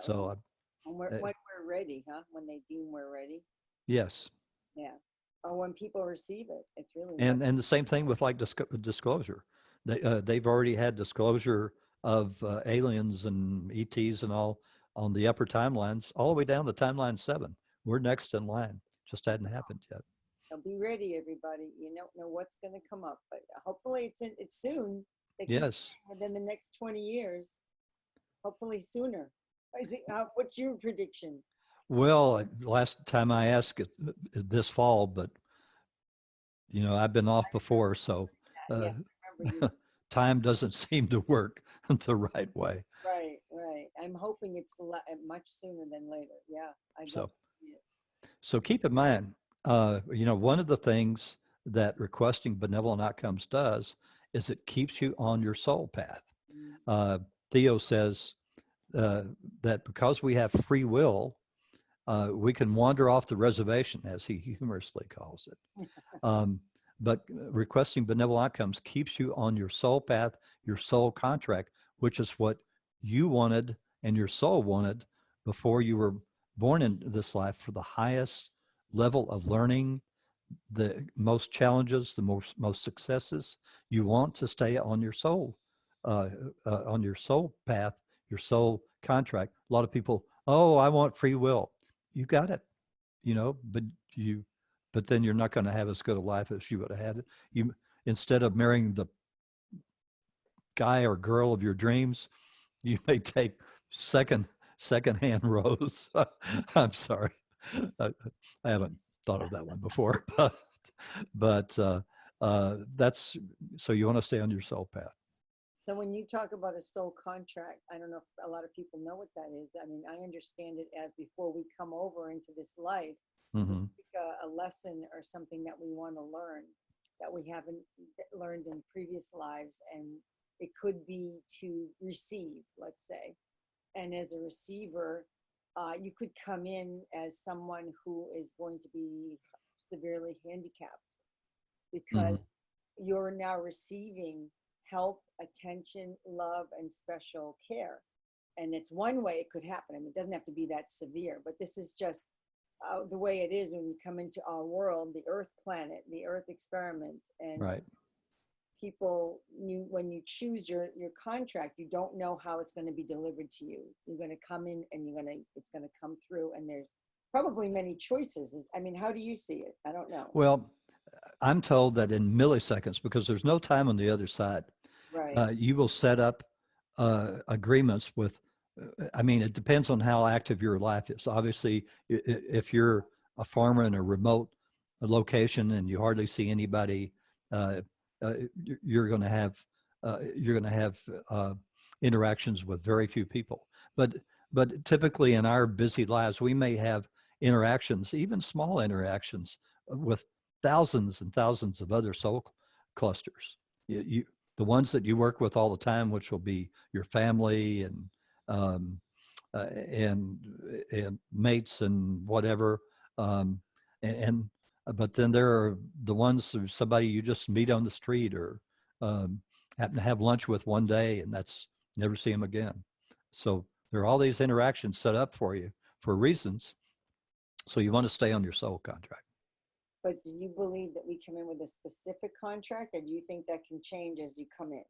So when we're ready, huh? When they deem we're ready. Yes. Yeah. Or when people receive it, it's really. And the same thing with like disclosure. They've already had disclosure of aliens and ETs and all on the upper timelines, all the way down to timeline 7. We're next in line. Just hadn't happened yet. So be ready, everybody. You don't know what's going to come up, but hopefully it's soon. Yes. Within the next 20 years, hopefully sooner. What's your prediction? Well, last time I asked it this fall, but I've been off before, so Yeah, uh, I remember you. time doesn't seem to work the right way. Right, right. I'm hoping it's much sooner than later. Yeah, I'd love So, to see it. so keep in mind, one of the things that requesting benevolent outcomes does is it keeps you on your soul path. Mm. Uh, Theo says uh, that because we have free will, we can wander off the reservation, as he humorously calls it. Um, but requesting benevolent outcomes keeps you on your soul path, your soul contract, which is what you wanted and your soul wanted before you were born into this life, for the highest level of learning, the most challenges, the most successes. You want to stay uh, on your soul path, your soul contract. A lot of people, oh, I want free will. You got it, but you, but then you're not going to have as good a life as you would have had. You, instead of marrying the guy or girl of your dreams, you may take second-hand rose. I'm sorry, I, I haven't thought of that one before, but that's, so you want to stay on your soul path. So when you talk about a soul contract, I don't know if a lot of people know what that is. I mean, I understand it as before we come over into this life, we Mm-hmm. take a lesson or something that we want to learn that we haven't learned in previous lives. And it could be to receive, let's say. And as a receiver, you could come in as someone who is going to be severely handicapped Mm-hmm. because you're now receiving help, attention, love, and special care. And it's one way it could happen. I mean, it doesn't have to be that severe, but this is just the way it is when you come into our world, the Earth planet, the Earth experiment. And Right. people, when you choose your contract, you don't know how it's going to be delivered to you. You're going to come in and it's going to come through, and there's probably many choices. I mean, how do you see it? I don't know. Well, I'm told that in milliseconds, because there's no time on the other side, Right. you will set up agreements with, I mean, it depends on how active your life is. Obviously, if you're a farmer in a remote location and you hardly see anybody, uh, uh, you're going to have interactions with very few people. But typically in our busy lives, we may have interactions, even small interactions, with thousands and thousands of other soul clusters. The ones that you work with all the time, which will be your family um, uh, and and mates and whatever, um, and but then there are the ones, somebody you just meet on the street or um, happen to have lunch with one day, and that's, never see them again. So there are all these interactions set up for you for reasons. So you want to stay on your soul contract. But do you believe that we come in with a specific contract, or do you think that can change as you come in?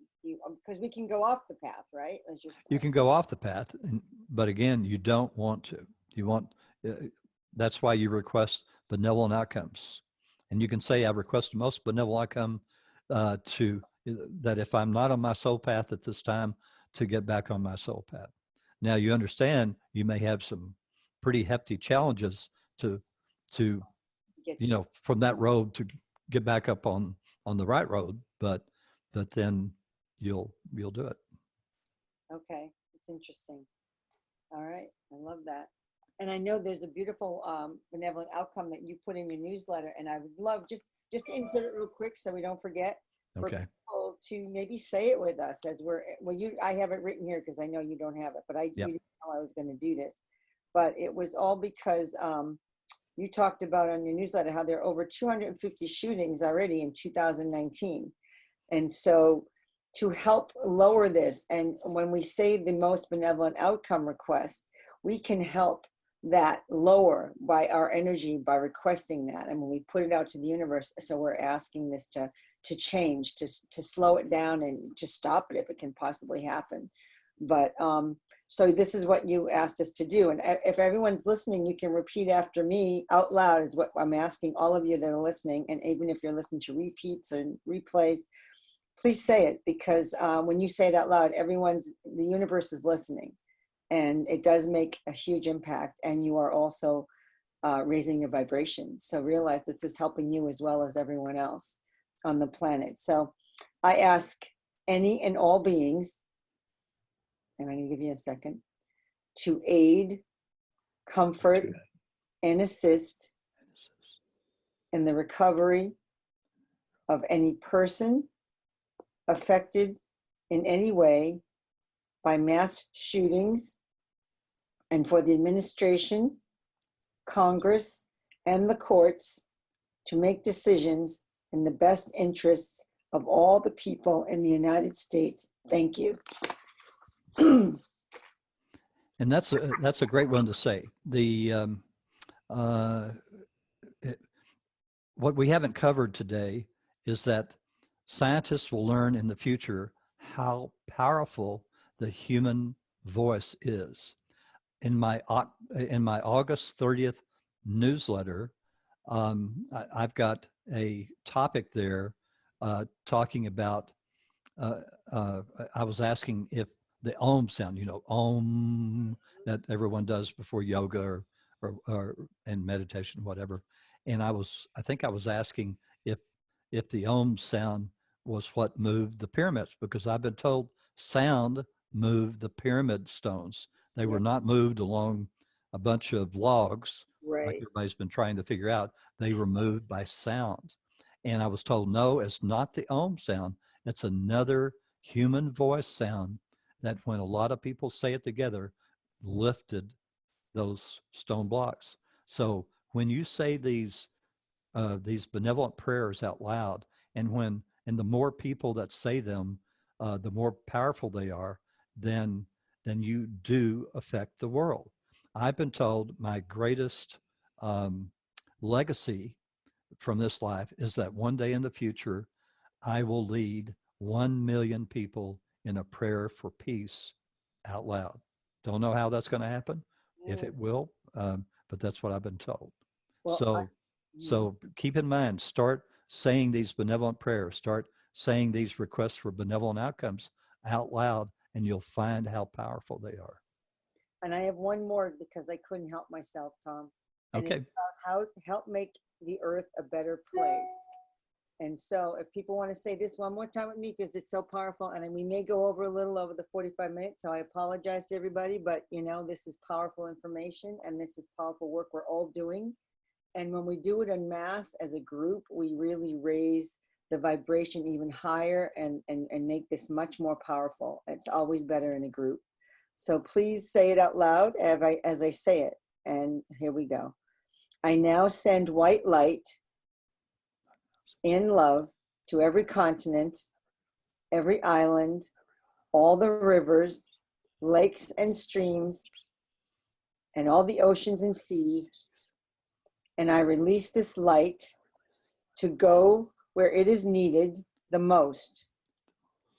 Because we can go off the path, right? As you're You saying. can go off the path, but again, you don't want to. You want, uh, that's why you request benevolent outcomes. And you can say, I request the most benevolent outcome that if I'm not on my soul path at this time, to get back on my soul path. Now you understand you may have some pretty hefty challenges to, to, Get you. from that road to get back up on the right road, but then you'll do it. Okay, it's interesting. All right, I love that. And I know there's a beautiful benevolent outcome that you put in your newsletter, and I would love just to insert it real quick so we don't forget for Okay. people to maybe say it with us as I have it written here because I know you don't have it, but you Yep. didn't know I was going to do this. But it was all because you talked about on your newsletter how there are over 250 shootings already in 2019. And so to help lower this, and when we say the most benevolent outcome request, we can help that lower by our energy by requesting that. And when we put it out to the universe, so we're asking this to change, to slow it down and to stop it if it can possibly happen. But so this is what you asked us to do. And if everyone's listening, you can repeat after me out loud is what I'm asking all of you that are listening. And even if you're listening to repeats and replays, please say it, because when you say it out loud, the universe is listening, and it does make a huge impact. And you are also raising your vibration. So realize this is helping you as well as everyone else on the planet. So I ask any and all beings, and I'm going to give you a second, to aid, comfort, and assist in the recovery of any person affected in any way by mass shootings, and for the administration, Congress, and the courts to make decisions in the best interests of all the people in the United States. Thank you. And that's a great one to say. What we haven't covered today is that scientists will learn in the future how powerful the human voice is. In my August 30th newsletter, I've got a topic there talking about, I was asking if the Om sound, Om, that everyone does before yoga or and meditation, whatever. And I think I was asking if the Om sound was what moved the pyramids, because I've been told sound moved the pyramid stones. They were not moved along a bunch of logs, like everybody's been trying to figure out. They were moved by sound. And I was told, no, it's not the Om sound. It's another human voice sound that, when a lot of people say it together, lifted those stone blocks. So when you say these benevolent prayers out loud, and the more people that say them, the more powerful they are, then you do affect the world. I've been told my greatest legacy from this life is that one day in the future, I will lead 1 million people in a prayer for peace out loud. Don't know how that's going to happen, if it will, but that's what I've been told. Well, so keep in mind, start saying these benevolent prayers, start saying these requests for benevolent outcomes out loud, and you'll find how powerful they are. And I have one more, because I couldn't help myself, Tom. And okay. It's about how to help make the earth a better place. And so if people want to say this one more time with me, because it's so powerful, and we may go over a little over the 45 minutes, so I apologize to everybody, but this is powerful information, and this is powerful work we're all doing. And when we do it en masse as a group, we really raise the vibration even higher and make this much more powerful. It's always better in a group. So please say it out loud as I say it. And here we go. I now send white light in love to every continent, every island, all the rivers, lakes and streams, and all the oceans and seas. And I release this light to go where it is needed the most,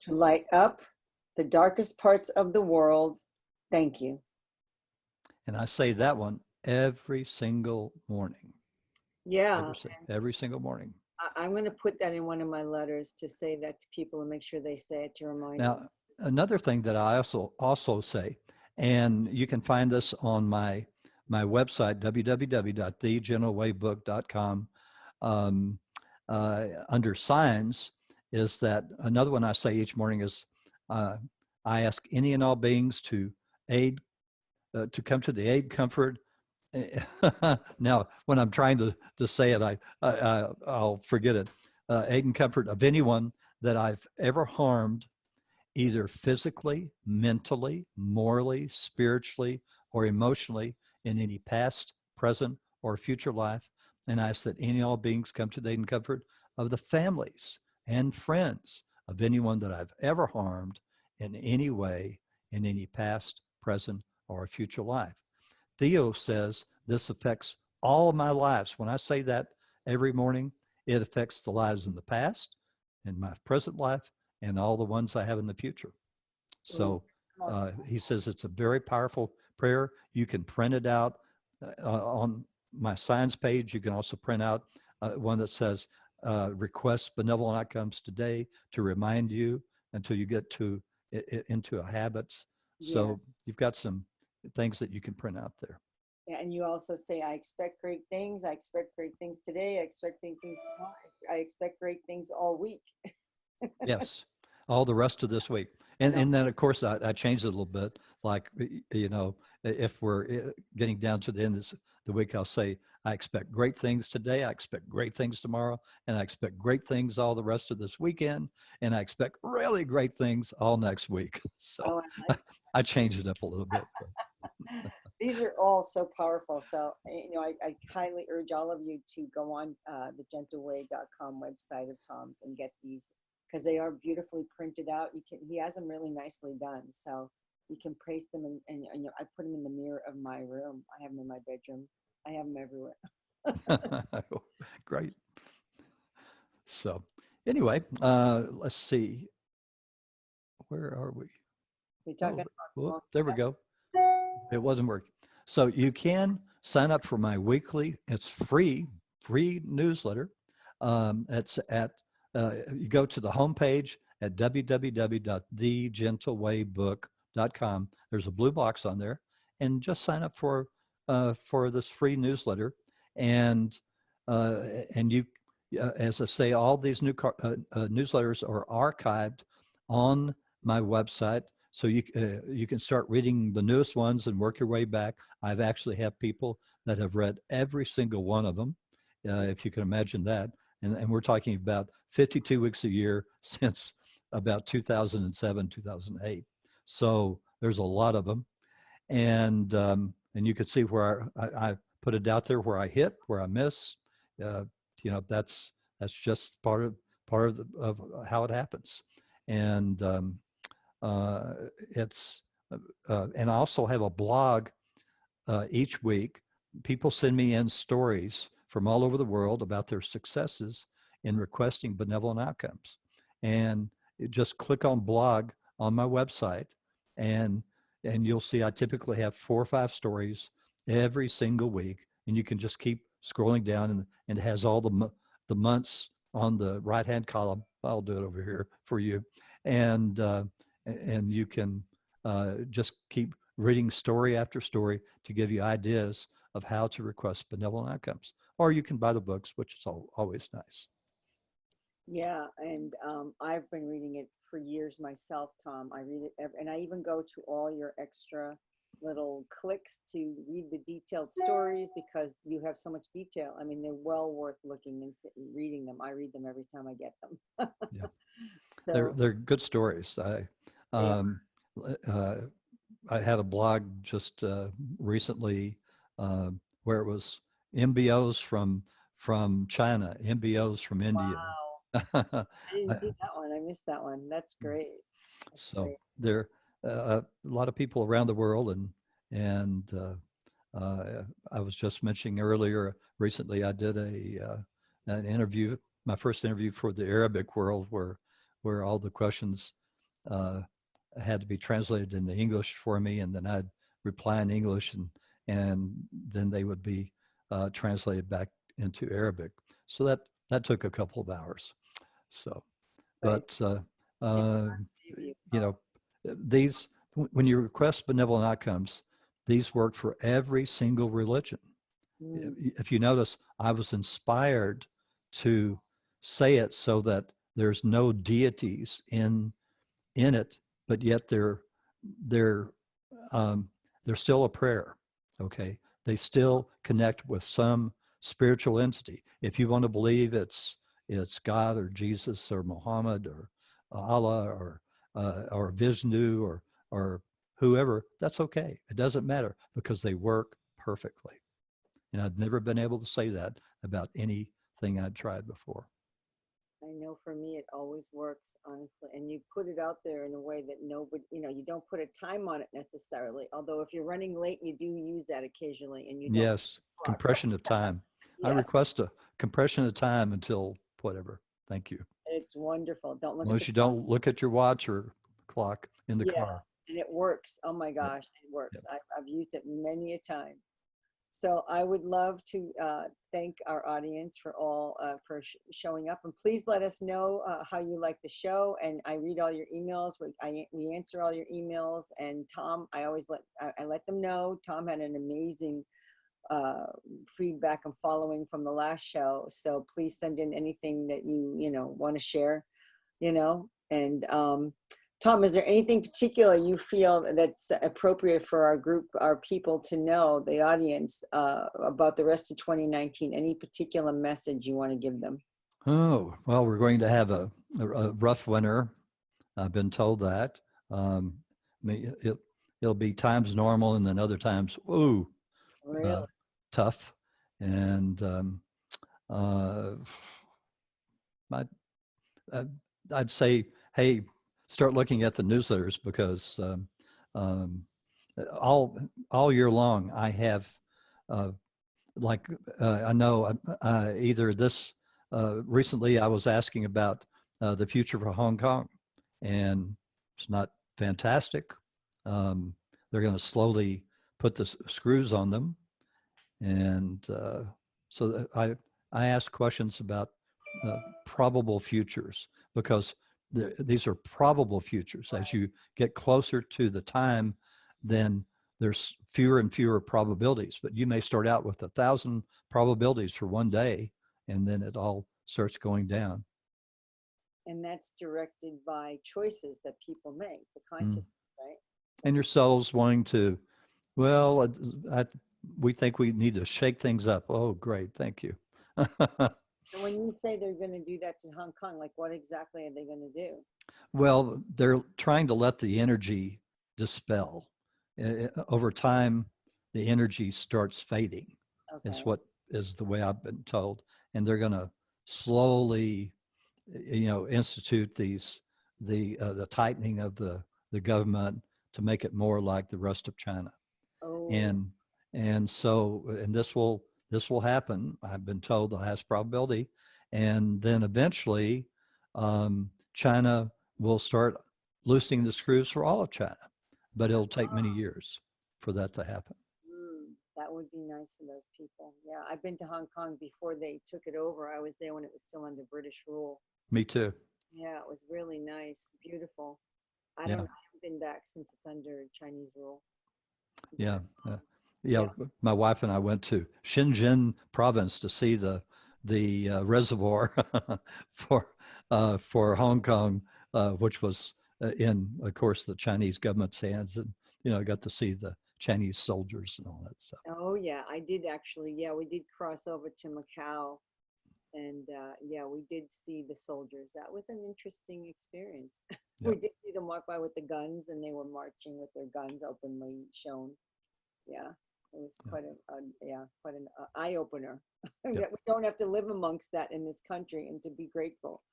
to light up the darkest parts of the world. Thank you. And I say that one every single morning. Yeah. Every single morning. I'm going to put that in one of my letters to say that to people and make sure they say it to remind them. Now, another thing that I also say, and you can find this on my website, www.thegeneralwaybook.com, under signs, is that another one I say each morning is, I ask any and all beings to aid, to come to the aid, comfort. Now, when I'm trying to say it, I'll forget it. Aid and comfort of anyone that I've ever harmed, either physically, mentally, morally, spiritually, or emotionally, in any past, present, or future life. And I ask that any and all beings come to the aid and comfort of the families and friends of anyone that I've ever harmed in any way, in any past, present, or future life. Theo says this affects all of my lives. When I say that every morning, it affects the lives in the past, in my present life, and all the ones I have in the future. So he says it's a very powerful prayer. You can print it out on my signs page. You can also print out one that says, request benevolent outcomes today, to remind you until you get into a habits. So you've got some things that you can print out there. Yeah, and you also say, I expect great things. I expect great things today. I expect great things tomorrow. I expect great things all week. Yes, all the rest of this week. I And know. and then of course I changed it a little bit. Like if we're getting down to the end of the week, I'll say I expect great things today. I expect great things tomorrow, and I expect great things all the rest of this weekend, and I expect really great things all next week. So Oh, I like I changed it up a little bit. these are all so powerful. So, I highly urge all of you to go on the gentleway.com website of Tom's and get these because they are beautifully printed out. He has them really nicely done. So you can praise them and I put them in the mirror of my room. I have them in my bedroom. I have them everywhere. Great. So anyway, let's see. Where are we? You're talking Oh, about whoop, most there we go. It wasn't working. So you can sign up for my weekly, it's free newsletter. It's at, you go to the homepage at www.thegentlewaybook.com. There's a blue box on there, and just sign up for this free newsletter. And, and you, as I say, all these newsletters are archived on my website, so you can start reading the newest ones and work your way back. I've actually have people that have read every single one of them, if you can imagine that. And we're talking about 52 weeks a year since about 2007, 2008. So there's a lot of them, and you can see where I put it out there, where I hit, where I miss. Uh, that's just part of how it happens, and uh, it's and I also have a blog each week. People send me in stories from all over the world about their successes in requesting benevolent outcomes, and you just click on blog on my website, and you'll see I typically have 4 or 5 stories every single week, and you can just keep scrolling down, and it has all the months on the right hand column. I'll do it over here for you, and you can just keep reading story after story to give you ideas of how to request benevolent outcomes. Or you can buy the books, which is always nice. Yeah, and I've been reading it for years myself, Tom. I read it, and I even go to all your extra little clicks to read the detailed stories because you have so much detail. I mean, they're well worth looking into reading them. I read them every time I get them. Yeah, So they're good stories. they are. Um, uh, I had a blog just recently where it was MBOs from China, MBOs from India. Wow. I didn't see that one. I missed that one. That's great. That's So great. there a lot of people around the world, and I was just mentioning earlier. Recently, I did an interview, my first interview for the Arabic world, where all the questions uh, had to be translated into English for me, and then I'd reply in English, and then they would be translated back into Arabic. So that took a couple of hours. So, Right. but It uh, must save you. you know, these when you request benevolent outcomes, these work for every single religion. Mm. If you notice, I was inspired to say it so that there's no deities in it, but yet they're um, they're still a prayer. Okay, they still connect with some spiritual entity. If you want to believe it's God or Jesus or Muhammad or Allah or Vishnu or whoever, that's okay. It doesn't matter because they work perfectly. And I'd never been able to say that about anything I'd tried before. I know for me, it always works, honestly. And you put it out there in a way that nobody, you don't put a time on it necessarily. Although if you're running late, you do use that occasionally and you don't Yes, clock. compression of time. I Yes, request a compression of time until whatever. Thank you. it's wonderful. Don't look at the Unless you clock. don't look at your watch or clock in the Yeah, car. and it works. Oh my Yep. gosh, it Yep. works. I've used it many a time. So I would love to thank our audience for all for showing up, and please let us know how you like the show. And I read all your emails. We answer all your emails. And Tom, I always I let them know. Tom had an amazing feedback and following from the last show. So please send in anything that you know, want to share, you know. And Tom, is there anything particular you feel that's appropriate for our group, our people to know, the audience, about the rest of 2019? Any particular message you want to give them? Oh, well, we're going to have a rough winter. I've been told that. It'll be times normal, and then other times, ooh, Really? tough. And I'd, I'd say, hey, start looking at the newsletters, because all year long I have, I know either this recently I was asking about the future for Hong Kong, and it's not fantastic. They're going to slowly put the screws on them, and so I ask questions about probable futures, because these are probable futures. As you get closer to the time, then there's fewer and fewer probabilities, but you may start out with 1,000 probabilities for one day, and then it all starts going down. And that's directed by choices that people make, the consciousness, right? And your soul's wanting to, well, we think we need to shake things up. Oh, great, thank you. And when you say they're going to do that to Hong Kong, like what exactly are they going to do? Well, they're trying to let the energy dispel. Over time, the energy starts fading. Okay. It's what is the way I've been told. And they're going to slowly, institute the tightening of the government to make it more like the rest of China. Oh. And this will happen. I've been told the highest probability, and then eventually, China will start loosening the screws for all of China, but it'll take many years for that to happen. That would be nice for those people. Yeah, I've been to Hong Kong before they took it over. I was there when it was still under British rule. Me too. Yeah, it was really nice, beautiful. I haven't been back since it's under Chinese rule. Yeah. My wife and I went to Shenzhen province to see the reservoir for Hong Kong, which was in, of course, the Chinese government's hands, and I got to see the Chinese soldiers and all that stuff. Oh yeah, I did actually. Yeah, we did cross over to Macau, and we did see the soldiers. That was an interesting experience. Yep. We did see them walk by with the guns, and they were marching with their guns openly shown. Yeah, it was quite an eye opener. That we don't have to live amongst that in this country, and to be grateful.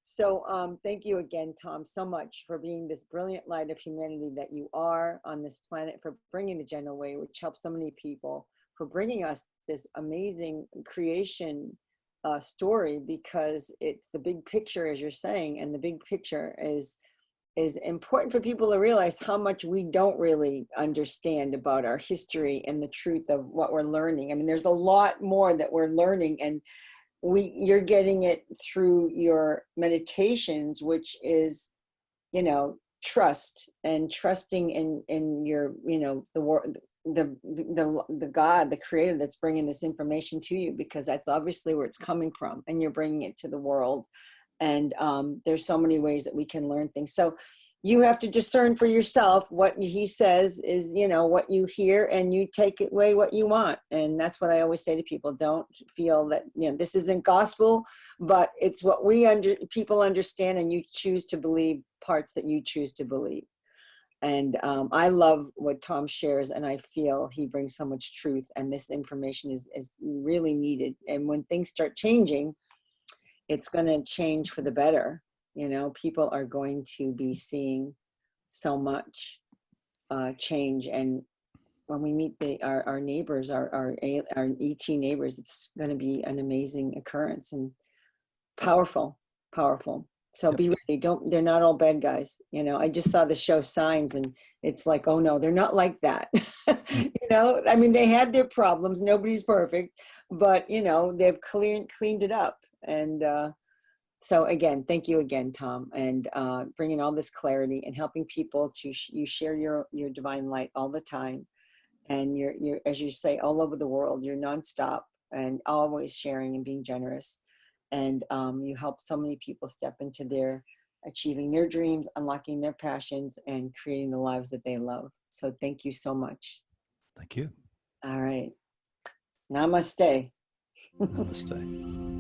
So thank you again, Tom, so much for being this brilliant light of humanity that you are on this planet, for bringing the gentle way, which helps so many people, for bringing us this amazing creation story, because it's the big picture, as you're saying, and the big picture is important for people to realize how much we don't really understand about our history and the truth of what we're learning. I mean, there's a lot more that we're learning, and you're getting it through your meditations, which is, trust, and trusting in your, the God, the creator that's bringing this information to you, because that's obviously where it's coming from, and you're bringing it to the world. And there's so many ways that we can learn things. So you have to discern for yourself what he says is, what you hear, and you take away what you want. And that's what I always say to people. Don't feel that, this isn't gospel, but it's what people understand, and you choose to believe parts that you choose to believe. And I love what Tom shares, and I feel he brings so much truth, and this information is really needed. And when things start changing, it's going to change for the better. People are going to be seeing so much change. And when we meet our neighbors, our ET neighbors, it's going to be an amazing occurrence, and powerful. So be ready. They're not all bad guys. I just saw the show Signs, and it's like, oh no, they're not like that. I mean, they had their problems. Nobody's perfect, but they've cleaned it up. And so again, thank you again, Tom, and bringing all this clarity and helping people to you share your divine light all the time. and you're, as you say, all over the world. You're nonstop and always sharing and being generous. And you help so many people step into their achieving their dreams, unlocking their passions, and creating the lives that they love. So thank you so much. Thank you. All right. Namaste. Namaste.